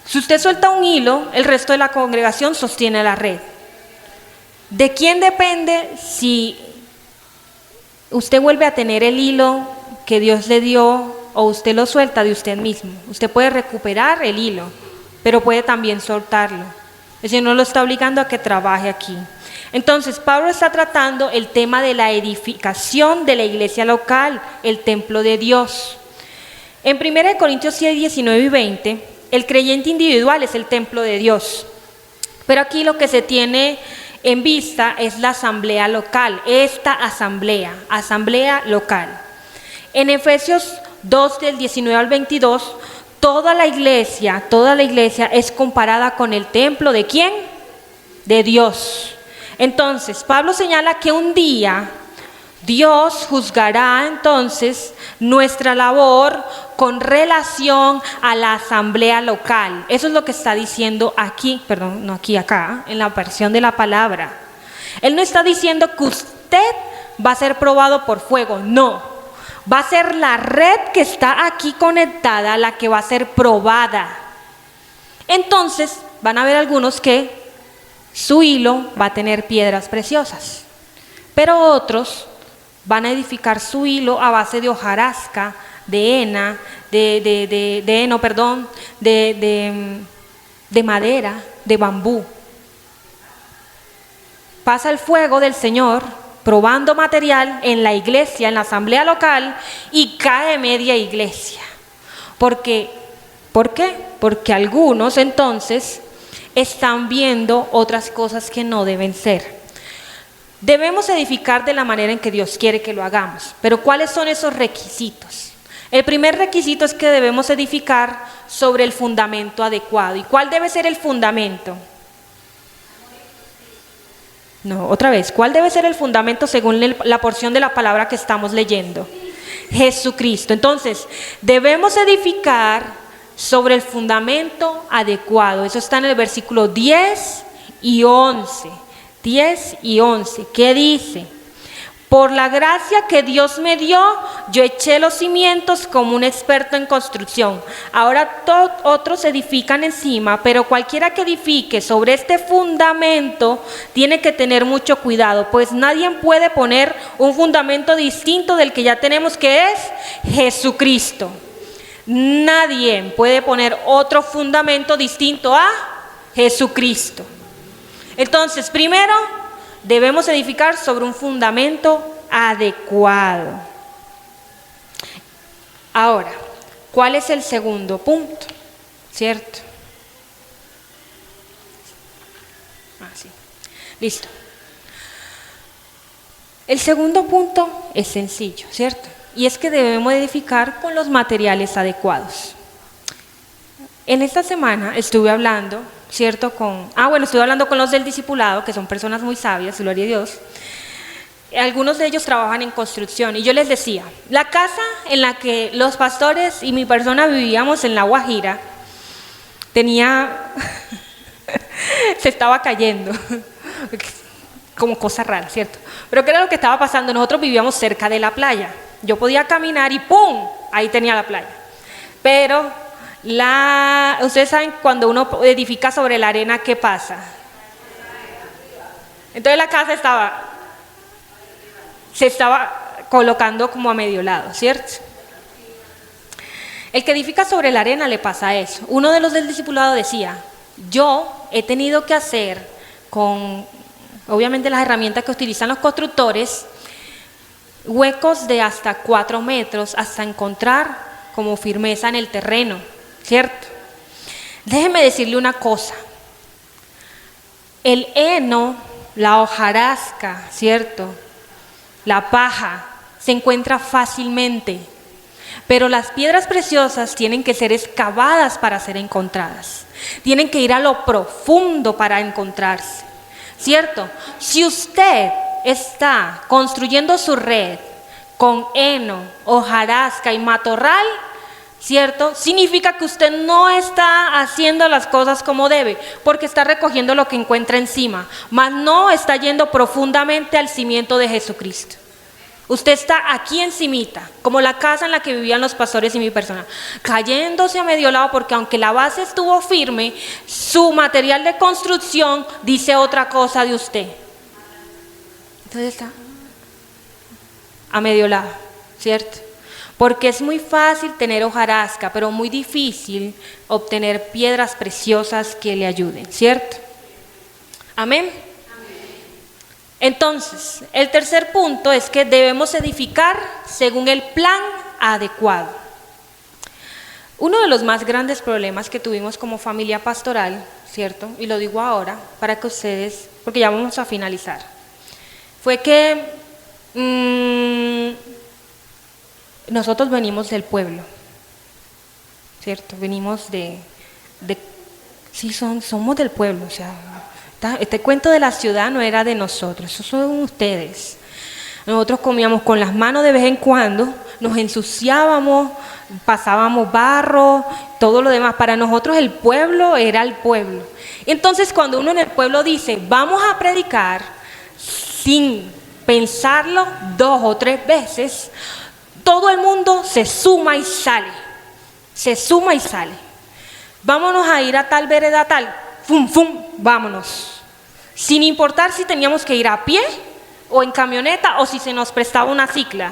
Si usted suelta un hilo, el resto de la congregación sostiene la red. ¿De quién depende si usted vuelve a tener el hilo que Dios le dio o usted lo suelta de usted mismo? Usted puede recuperar el hilo, pero puede también soltarlo. El Señor no lo está obligando a que trabaje aquí. Entonces, Pablo está tratando el tema de la edificación de la iglesia local, el templo de Dios. En 1 Corintios 6, 19 y 20, el creyente individual es el templo de Dios. Pero aquí lo que se tiene en vista es la asamblea local, esta asamblea local. En Efesios 2, del 19 al 22, toda la iglesia es comparada con el templo ¿de quién? De Dios. Entonces, Pablo señala que un día Dios juzgará entonces nuestra labor con relación a la asamblea local. Eso es lo que está diciendo aquí, perdón, no aquí, acá, en la versión de la palabra. Él no está diciendo que usted va a ser probado por fuego, no. Va a ser la red que está aquí conectada la que va a ser probada. Entonces, van a haber algunos que su hilo va a tener piedras preciosas, pero otros van a edificar su hilo a base de hojarasca, de heno, de madera, de bambú. Pasa el fuego del Señor probando material en la iglesia, en la asamblea local, y cae media iglesia. ¿Por qué? Porque algunos entonces están viendo otras cosas que no deben ser. Debemos edificar de la manera en que Dios quiere que lo hagamos, pero ¿cuáles son esos requisitos? El primer requisito es que debemos edificar sobre el fundamento adecuado. ¿Y cuál debe ser el fundamento? No, otra vez, ¿cuál debe ser el fundamento según la porción de la palabra que estamos leyendo? Jesucristo. Entonces, debemos edificar sobre el fundamento adecuado. Eso está en el versículo 10 y 11. 10 y 11, ¿qué dice? Por la gracia que Dios me dio, yo eché los cimientos como un experto en construcción. Ahora otros edifican encima, pero cualquiera que edifique sobre este fundamento tiene que tener mucho cuidado, pues nadie puede poner un fundamento distinto del que ya tenemos, que es Jesucristo. Nadie puede poner otro fundamento distinto a Jesucristo. Entonces, primero, debemos edificar sobre un fundamento adecuado. Ahora, ¿cuál es el segundo punto? ¿Cierto? Sí. Listo. El segundo punto es sencillo, ¿cierto? Y es que debemos edificar con los materiales adecuados. En esta semana estuve hablando, ¿cierto? Estuve hablando con los del discipulado, que son personas muy sabias, gloria a Dios. Algunos de ellos trabajan en construcción y yo les decía, la casa en la que los pastores y mi persona vivíamos en La Guajira se estaba cayendo, como cosa rara, ¿cierto? Pero ¿qué era lo que estaba pasando? Nosotros vivíamos cerca de la playa, yo podía caminar y ¡pum! Ahí tenía la playa. Pero ustedes saben, cuando uno edifica sobre la arena, ¿qué pasa? Entonces la casa se estaba colocando como a medio lado, ¿cierto? El que edifica sobre la arena le pasa eso. Uno de los del discipulado decía, yo he tenido que hacer con, obviamente, las herramientas que utilizan los constructores, huecos de hasta 4 metros hasta encontrar como firmeza en el terreno, ¿cierto? Déjeme decirle una cosa. El heno, la hojarasca, ¿cierto? La paja se encuentra fácilmente, pero las piedras preciosas tienen que ser excavadas para ser encontradas. Tienen que ir a lo profundo para encontrarse, ¿cierto? Si usted está construyendo su red con heno, hojarasca y matorral, ¿cierto? Significa que usted no está haciendo las cosas como debe, porque está recogiendo lo que encuentra encima, mas no está yendo profundamente al cimiento de Jesucristo. Usted está aquí encimita, como la casa en la que vivían los pastores y mi persona, cayéndose a medio lado, porque aunque la base estuvo firme, su material de construcción dice otra cosa de usted. Entonces está a medio lado, ¿cierto? Porque es muy fácil tener hojarasca, pero muy difícil obtener piedras preciosas que le ayuden, ¿cierto? Amén. Entonces, el tercer punto es que debemos edificar según el plan adecuado. Uno de los más grandes problemas que tuvimos como familia pastoral, ¿cierto? Y lo digo ahora para que ustedes, porque ya vamos a finalizar, fue que nosotros venimos del pueblo, ¿cierto? Venimos somos del pueblo, o sea, este cuento de la ciudad no era de nosotros, eso son ustedes. Nosotros comíamos con las manos de vez en cuando, nos ensuciábamos, pasábamos barro, todo lo demás. Para nosotros el pueblo era el pueblo. Entonces cuando uno en el pueblo dice, vamos a predicar, sin pensarlo 2 o 3 veces, todo el mundo se suma y sale. Se suma y sale. Vámonos a ir a tal vereda tal, fum, fum, vámonos. Sin importar si teníamos que ir a pie o en camioneta o si se nos prestaba una cicla.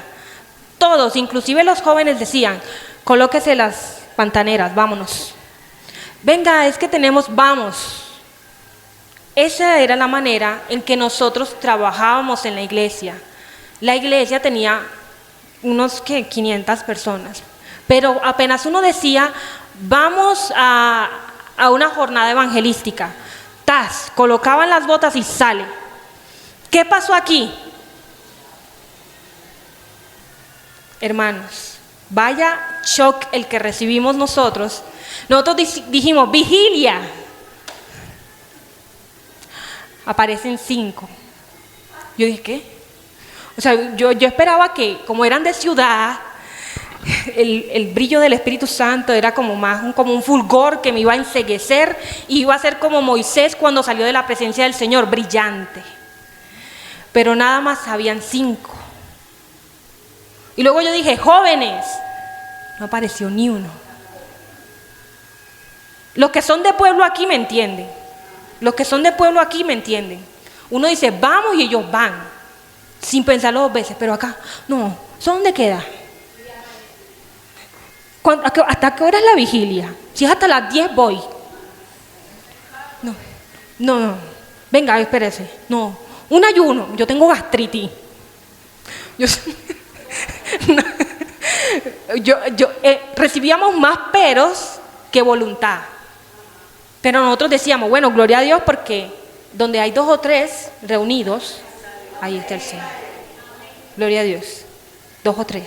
Todos, inclusive los jóvenes decían, colóquese las pantaneras, vámonos. Venga, es que vamos. Esa era la manera en que nosotros trabajábamos en la iglesia. La iglesia tenía unos 500 personas, pero apenas uno decía, vamos a una jornada evangelística, colocaban las botas y sale. ¿Qué pasó aquí? Hermanos, vaya shock el que recibimos nosotros. Nosotros dijimos, vigilia. Aparecen 5. Yo dije, ¿qué? O sea, yo esperaba que, como eran de ciudad, el brillo del Espíritu Santo era como un fulgor que me iba a enceguecer y iba a ser como Moisés cuando salió de la presencia del Señor, brillante. Pero nada más habían 5. Y luego yo dije, jóvenes, no apareció ni uno. Los que son de pueblo aquí me entienden. Los que son de pueblo aquí me entienden. Uno dice, vamos, y ellos van, sin pensarlo 2 veces, pero acá, no, ¿eso dónde queda? ¿Hasta qué hora es la vigilia? Si es hasta las 10 voy. No, venga, espérese, no, un ayuno, yo tengo gastritis. Recibíamos más peros que voluntad. Pero nosotros decíamos, bueno, gloria a Dios, porque donde hay 2 o 3 reunidos, ahí está el Señor. Gloria a Dios. 2 o 3.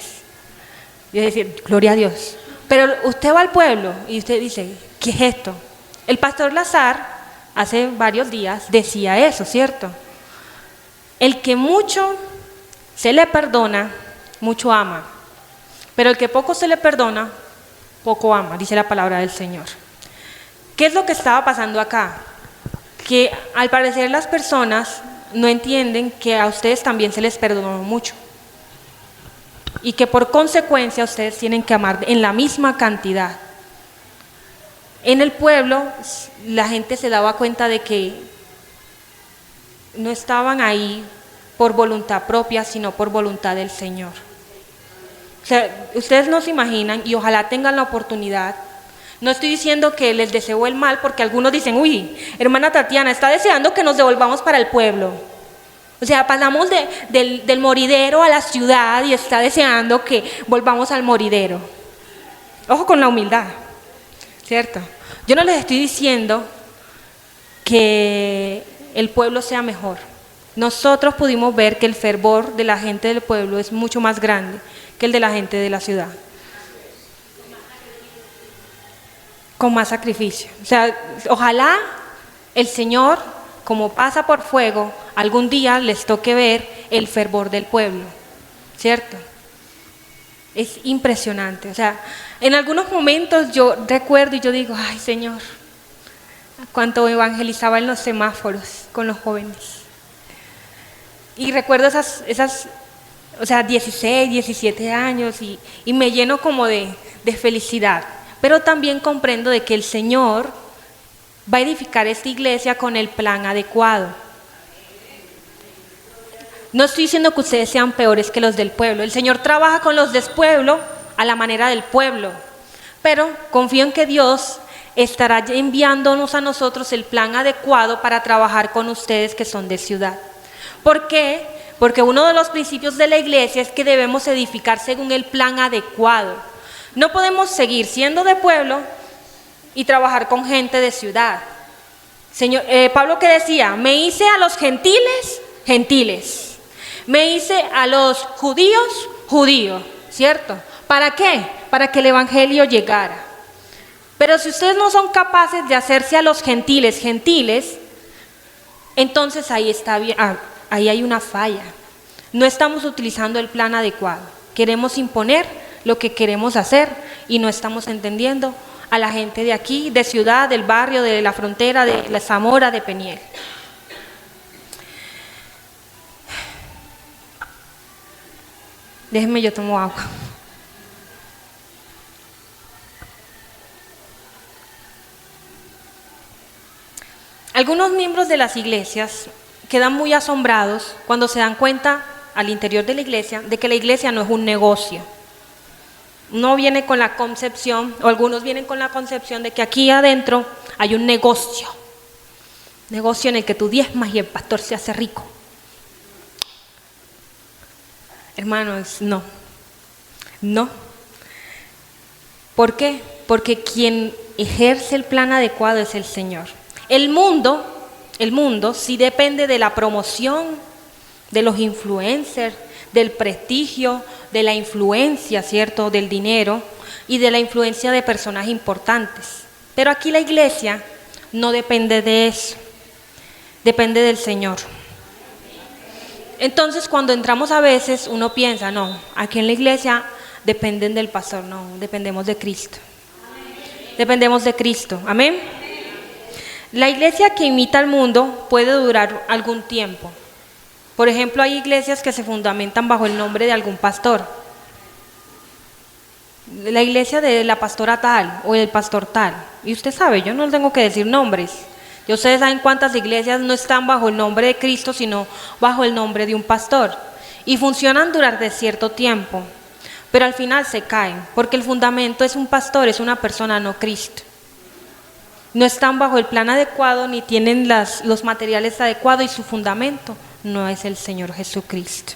Y es decir, gloria a Dios. Pero usted va al pueblo y usted dice, ¿qué es esto? El pastor Lazar, hace varios días, decía eso, ¿cierto? El que mucho se le perdona, mucho ama. Pero el que poco se le perdona, poco ama, dice la palabra del Señor. ¿Qué es lo que estaba pasando acá? Que al parecer las personas no entienden que a ustedes también se les perdonó mucho. Y que por consecuencia ustedes tienen que amar en la misma cantidad. En el pueblo la gente se daba cuenta de que no estaban ahí por voluntad propia, sino por voluntad del Señor. O sea, ustedes no se imaginan, y ojalá tengan la oportunidad. No estoy diciendo que les deseo el mal, porque algunos dicen, uy, hermana Tatiana, está deseando que nos devolvamos para el pueblo. O sea, pasamos del moridero a la ciudad y está deseando que volvamos al moridero. Ojo con la humildad, ¿cierto? Yo no les estoy diciendo que el pueblo sea mejor. Nosotros pudimos ver que el fervor de la gente del pueblo es mucho más grande que el de la gente de la ciudad. Con más sacrificio. O sea, ojalá el Señor, como pasa por fuego, algún día les toque ver el fervor del pueblo, ¿cierto? Es impresionante. O sea, en algunos momentos yo recuerdo y yo digo, ay Señor, cuánto evangelizaba en los semáforos con los jóvenes. Y recuerdo esas o sea, 16, 17 años y me lleno como de felicidad. Pero también comprendo de que el Señor va a edificar esta iglesia con el plan adecuado. No estoy diciendo que ustedes sean peores que los del pueblo. El Señor trabaja con los del pueblo a la manera del pueblo. Pero confío en que Dios estará enviándonos a nosotros el plan adecuado para trabajar con ustedes que son de ciudad. ¿Por qué? Porque uno de los principios de la iglesia es que debemos edificar según el plan adecuado. No podemos seguir siendo de pueblo y trabajar con gente de ciudad. Pablo que decía, me hice a los gentiles, gentiles. Me hice a los judíos, judíos, ¿cierto? ¿Para qué? Para que el evangelio llegara. Pero si ustedes no son capaces de hacerse a los gentiles, gentiles, entonces ahí hay una falla. No estamos utilizando el plan adecuado. Queremos imponer lo que queremos hacer y no estamos entendiendo a la gente de aquí, de ciudad, del barrio, de la frontera, de la Zamora, de Peniel. Déjenme, yo tomo agua. Algunos miembros de las iglesias quedan muy asombrados cuando se dan cuenta al interior de la iglesia de que la iglesia no es un negocio. No viene con la concepción, o algunos vienen con la concepción de que aquí adentro hay un negocio en el que tú diezmas y el pastor se hace rico. Hermanos, no. ¿Por qué? Porque quien ejerce el plan adecuado es el Señor. El mundo sí depende de la promoción, de los influencers, del prestigio, de la influencia, ¿cierto?, del dinero y de la influencia de personas importantes. Pero aquí la iglesia no depende de eso, depende del Señor. Entonces, cuando entramos a veces, uno piensa, no, aquí en la iglesia dependen del pastor, no, dependemos de Cristo. Dependemos de Cristo, amén. La iglesia que imita al mundo puede durar algún tiempo. Por ejemplo, hay iglesias que se fundamentan bajo el nombre de algún pastor. La iglesia de la pastora tal o del pastor tal. Y usted sabe, yo no tengo que decir nombres. Y ustedes saben cuántas iglesias no están bajo el nombre de Cristo, sino bajo el nombre de un pastor. Y funcionan durante cierto tiempo, pero al final se caen, porque el fundamento es un pastor, es una persona, no Cristo. No están bajo el plan adecuado, ni tienen los materiales adecuados y su fundamento no es el Señor Jesucristo.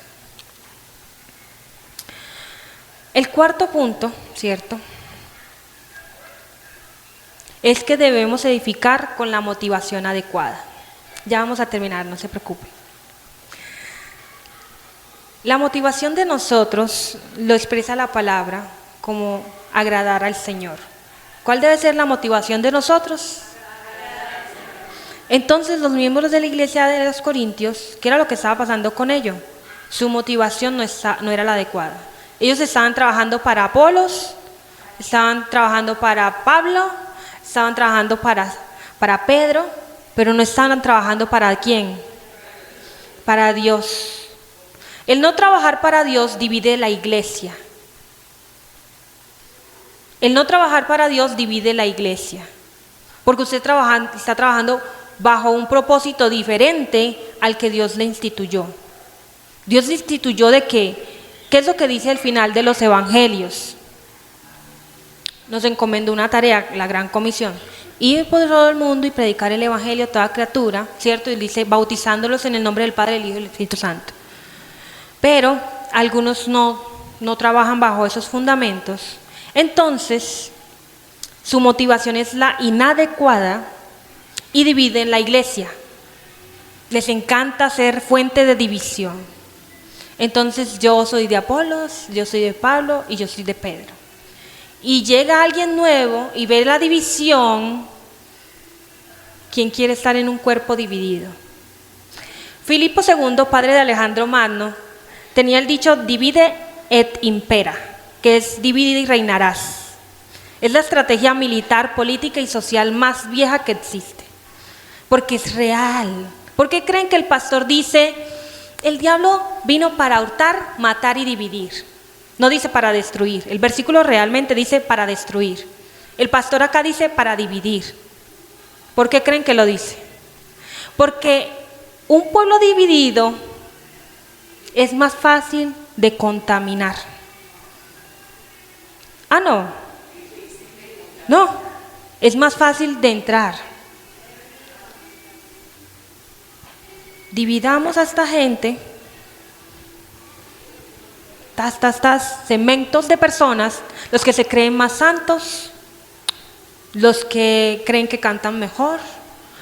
El cuarto punto, ¿cierto?, es que debemos edificar con la motivación adecuada. Ya vamos a terminar, no se preocupen. La motivación de nosotros lo expresa la palabra como agradar al Señor. ¿Cuál debe ser la motivación de nosotros? Entonces los miembros de la iglesia de los Corintios, ¿qué era lo que estaba pasando con ellos? Su motivación no era la adecuada. Ellos estaban trabajando para Apolos, estaban trabajando para Pablo, estaban trabajando para Pedro, pero no estaban trabajando ¿para quién? Para Dios. El no trabajar para Dios divide la iglesia. El no trabajar para Dios divide la iglesia, porque usted está trabajando bajo un propósito diferente al que Dios le instituyó. Dios le instituyó de ¿qué es lo que dice al final de los evangelios? Nos encomendó una tarea, la gran comisión, ir por todo el mundo y predicar el evangelio a toda criatura, ¿cierto? Y dice, bautizándolos en el nombre del Padre, del Hijo y del Espíritu Santo. Pero algunos no trabajan bajo esos fundamentos. Entonces, su motivación es la inadecuada y dividen la iglesia. Les encanta ser fuente de división. Entonces yo soy de Apolos, yo soy de Pablo y yo soy de Pedro. Y llega alguien nuevo y ve la división. ¿Quién quiere estar en un cuerpo dividido? Filipo II, padre de Alejandro Magno, tenía el dicho divide et impera, que es divide y reinarás. Es la estrategia militar, política y social más vieja que existe. Porque es real. ¿Por qué creen que el pastor dice, el diablo vino para hurtar, matar y dividir? No dice para destruir. El versículo realmente dice para destruir. El pastor acá dice para dividir. ¿Por qué creen que lo dice? Porque un pueblo dividido es más fácil de contaminar. Ah, no, es más fácil de entrar. dividamos a esta gente, segmentos de personas, los que se creen más santos, los que creen que cantan mejor,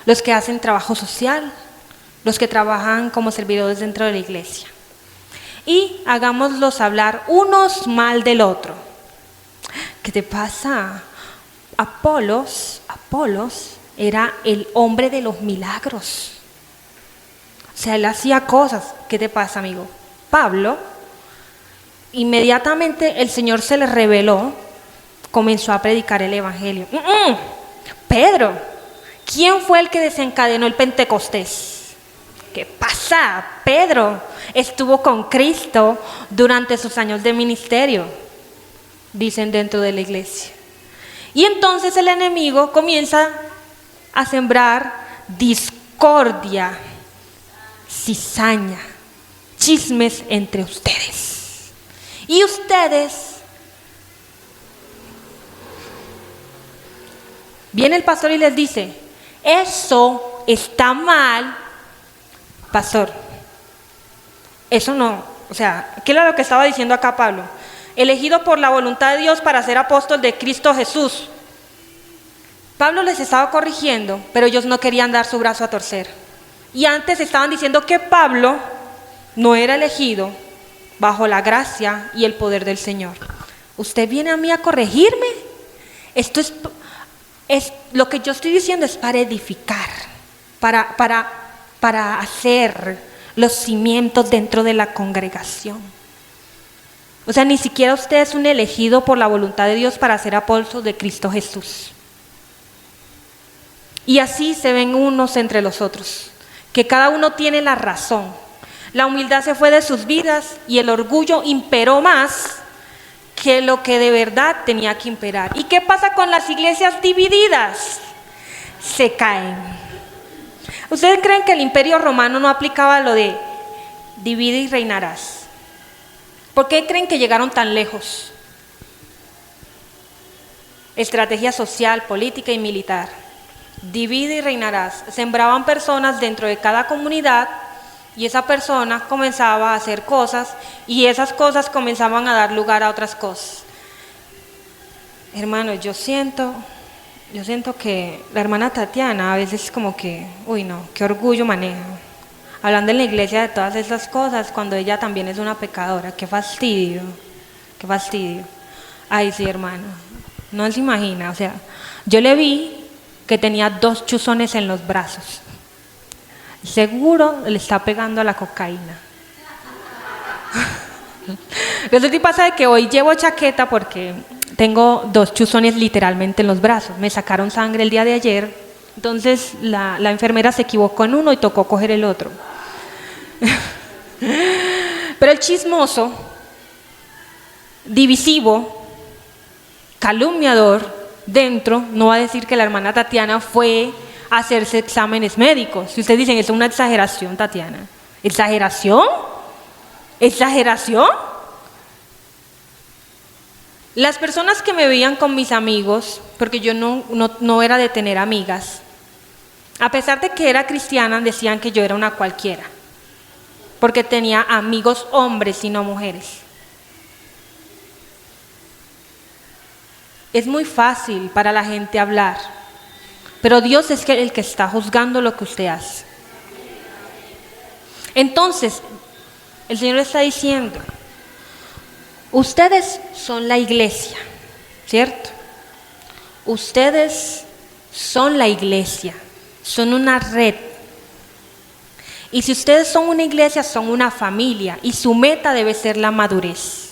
los que hacen trabajo social, los que trabajan como servidores dentro de la iglesia. Y hagámoslos hablar unos mal del otro. ¿Qué te pasa? Apolos era el hombre de los milagros. O sea, él hacía cosas. ¿Qué te pasa, amigo? Pablo, inmediatamente el Señor se le reveló, comenzó a predicar el evangelio. Pedro, ¿quién fue el que desencadenó el Pentecostés? ¿Qué pasa? Pedro estuvo con Cristo durante sus años de ministerio, dicen dentro de la iglesia. Y entonces el enemigo comienza a sembrar discordia, cizaña, chismes entre ustedes. Y ustedes, viene el pastor y les dice, eso está mal, pastor. Eso no, o sea, ¿qué era lo que estaba diciendo acá Pablo? Elegido por la voluntad de Dios para ser apóstol de Cristo Jesús. Pablo les estaba corrigiendo, pero ellos no querían dar su brazo a torcer. Y antes estaban diciendo que Pablo no era elegido bajo la gracia y el poder del Señor. ¿Usted viene a mí a corregirme? Esto es lo que yo estoy diciendo es para edificar, para hacer los cimientos dentro de la congregación. O sea, ni siquiera usted es un elegido por la voluntad de Dios para ser apóstol de Cristo Jesús. Y así se ven unos entre los otros, que cada uno tiene la razón. La humildad se fue de sus vidas y el orgullo imperó más que lo que de verdad tenía que imperar. ¿Y qué pasa con las iglesias divididas? Se caen. ¿Ustedes creen que el Imperio Romano no aplicaba lo de divide y reinarás? ¿Por qué creen que llegaron tan lejos? Estrategia social, política y militar. Divide y reinarás. Sembraban personas dentro de cada comunidad y esa persona comenzaba a hacer cosas y esas cosas comenzaban a dar lugar a otras cosas. Hermanos, yo siento que la hermana Tatiana a veces como que, uy no, qué orgullo maneja. Hablando en la iglesia de todas esas cosas cuando ella también es una pecadora. Qué fastidio, qué fastidio. Ay, sí, hermano, no se imagina. O sea, yo le vi que tenía 2 chuzones en los brazos. Seguro le está pegando a la cocaína. Resulta y pasa de que hoy llevo chaqueta porque tengo 2 chuzones literalmente en los brazos. Me sacaron sangre el día de ayer, entonces la enfermera se equivocó en uno y tocó coger el otro. Pero el chismoso, divisivo, calumniador, dentro, no va a decir que la hermana Tatiana fue a hacerse exámenes médicos. Si ustedes dicen, eso es una exageración, Tatiana. ¿Exageración? ¿Exageración? Las personas que me veían con mis amigos, porque yo no era de tener amigas, a pesar de que era cristiana, decían que yo era una cualquiera, porque tenía amigos hombres y no mujeres. Es muy fácil para la gente hablar, pero Dios es el que está juzgando lo que usted hace. Entonces, el Señor está diciendo, ustedes son la iglesia, ¿cierto? Ustedes son la iglesia, son una red. Y si ustedes son una iglesia, son una familia y su meta debe ser la madurez.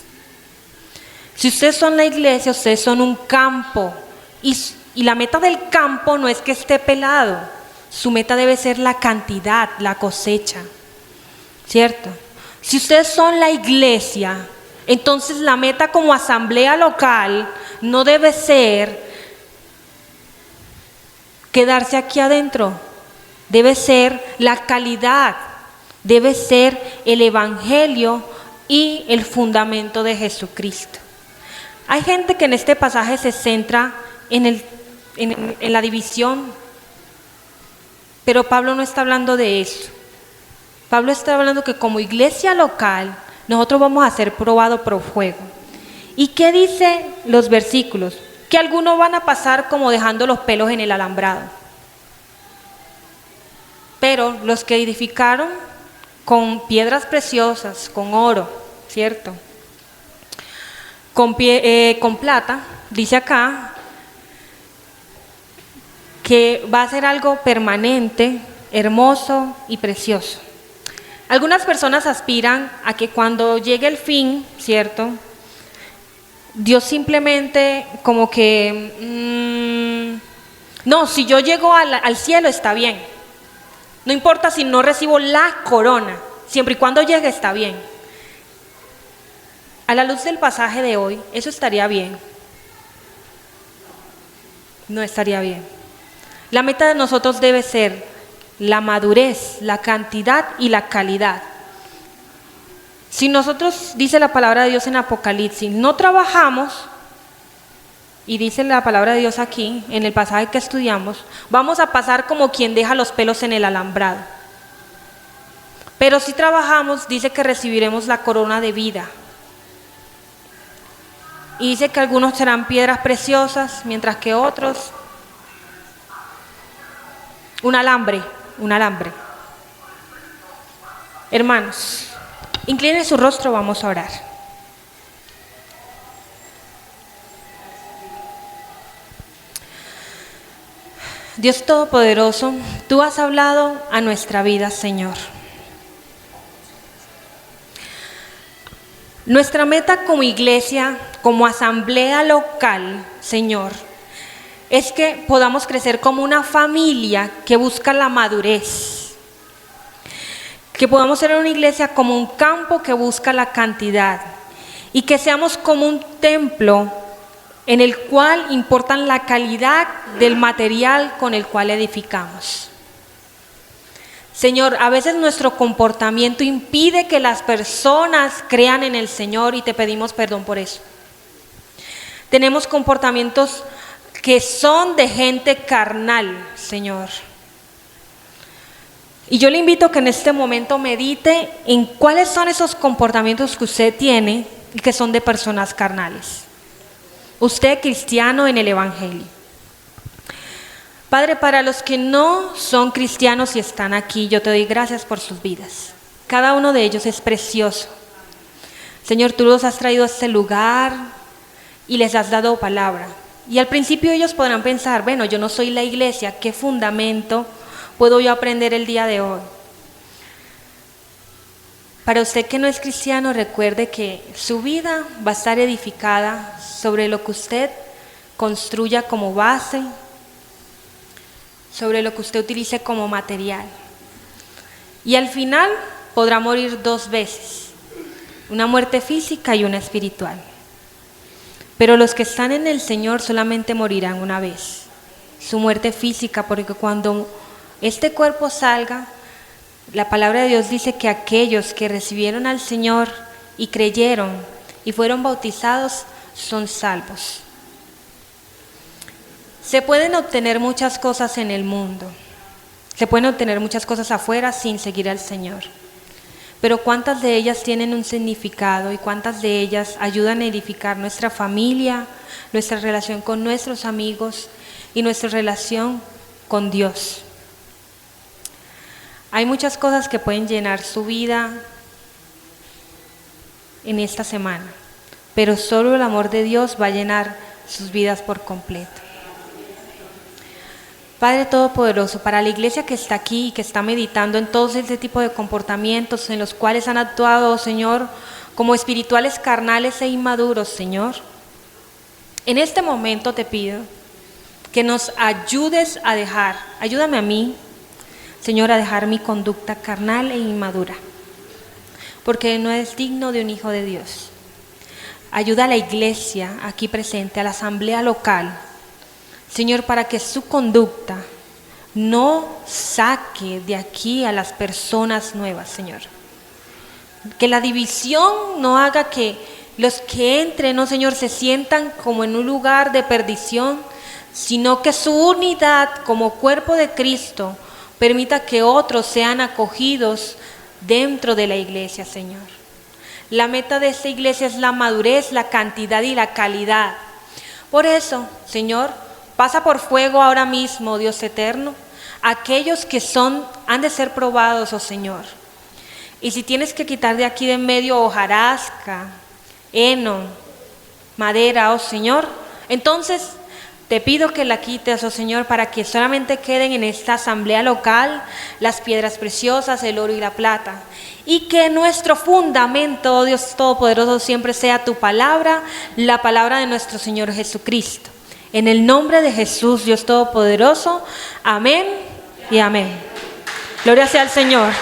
Si ustedes son la iglesia, ustedes son un campo y la meta del campo no es que esté pelado, su meta debe ser la cantidad, la cosecha, ¿cierto? Si ustedes son la iglesia, entonces la meta como asamblea local no debe ser quedarse aquí adentro, debe ser la calidad, debe ser el evangelio y el fundamento de Jesucristo. Hay gente que en este pasaje se centra en la división, pero Pablo no está hablando de eso. Pablo está hablando que como iglesia local, nosotros vamos a ser probados por fuego. ¿Y qué dice los versículos? Que algunos van a pasar como dejando los pelos en el alambrado. Pero los que edificaron con piedras preciosas, con oro, ¿cierto? Con plata, dice acá, que va a ser algo permanente, hermoso y precioso. Algunas personas aspiran a que cuando llegue el fin, ¿cierto?, Dios simplemente como que, no, si yo llego al cielo está bien. No importa si no recibo la corona, siempre y cuando llegue está bien. A la luz del pasaje de hoy, eso estaría bien. No estaría bien. La meta de nosotros debe ser la madurez, la cantidad y la calidad. Si nosotros, dice la palabra de Dios en Apocalipsis, no trabajamos, y dice la palabra de Dios aquí, en el pasaje que estudiamos, vamos a pasar como quien deja los pelos en el alambrado. Pero si trabajamos, dice que recibiremos la corona de vida. Y dice que algunos serán piedras preciosas, mientras que otros, un alambre. Hermanos, inclinen su rostro, vamos a orar. Dios Todopoderoso, tú has hablado a nuestra vida, Señor. Nuestra meta como iglesia, como asamblea local, Señor, es que podamos crecer como una familia que busca la madurez. Que podamos ser una iglesia como un campo que busca la cantidad y que seamos como un templo en el cual importan la calidad del material con el cual edificamos. Señor, a veces nuestro comportamiento impide que las personas crean en el Señor y te pedimos perdón por eso. Tenemos comportamientos que son de gente carnal, Señor. Y yo le invito a que en este momento medite en cuáles son esos comportamientos que usted tiene y que son de personas carnales. Usted cristiano en el Evangelio. Padre, para los que no son cristianos y están aquí, yo te doy gracias por sus vidas. Cada uno de ellos es precioso. Señor, tú los has traído a este lugar y les has dado palabra. Y al principio ellos podrán pensar, bueno, yo no soy la iglesia, ¿qué fundamento puedo yo aprender el día de hoy? Para usted que no es cristiano, recuerde que su vida va a estar edificada sobre lo que usted construya como base, sobre lo que usted utilice como material. Y al final podrá morir 2 veces, una muerte física y una espiritual. Pero los que están en el Señor solamente morirán una vez, su muerte física, porque cuando este cuerpo salga, la palabra de Dios dice que aquellos que recibieron al Señor y creyeron y fueron bautizados son salvos. Se pueden obtener muchas cosas en el mundo, se pueden obtener muchas cosas afuera sin seguir al Señor, pero ¿cuántas de ellas tienen un significado y cuántas de ellas ayudan a edificar nuestra familia, nuestra relación con nuestros amigos y nuestra relación con Dios? Hay muchas cosas que pueden llenar su vida en esta semana, pero solo el amor de Dios va a llenar sus vidas por completo. Padre Todopoderoso, para la iglesia que está aquí y que está meditando en todo este tipo de comportamientos en los cuales han actuado, Señor, como espirituales carnales e inmaduros, Señor, en este momento te pido que nos ayudes a dejar, ayúdame a mí, Señor, a dejar mi conducta carnal e inmadura, porque no es digno de un hijo de Dios. Ayuda a la iglesia aquí presente, a la asamblea local, Señor, para que su conducta no saque de aquí a las personas nuevas, Señor. Que la división no haga que los que entren, no, Señor, se sientan como en un lugar de perdición, sino que su unidad como cuerpo de Cristo permita que otros sean acogidos dentro de la iglesia, Señor. La meta de esta iglesia es la madurez, la cantidad y la calidad. Por eso, Señor, pasa por fuego ahora mismo, Dios eterno, aquellos que han de ser probados, oh Señor. Y si tienes que quitar de aquí de en medio hojarasca, heno, madera, oh Señor, entonces te pido que la quites, oh Señor, para que solamente queden en esta asamblea local las piedras preciosas, el oro y la plata. Y que nuestro fundamento, oh Dios Todopoderoso, siempre sea tu palabra, la palabra de nuestro Señor Jesucristo. En el nombre de Jesús, Dios Todopoderoso, amén y amén. Gloria sea al Señor.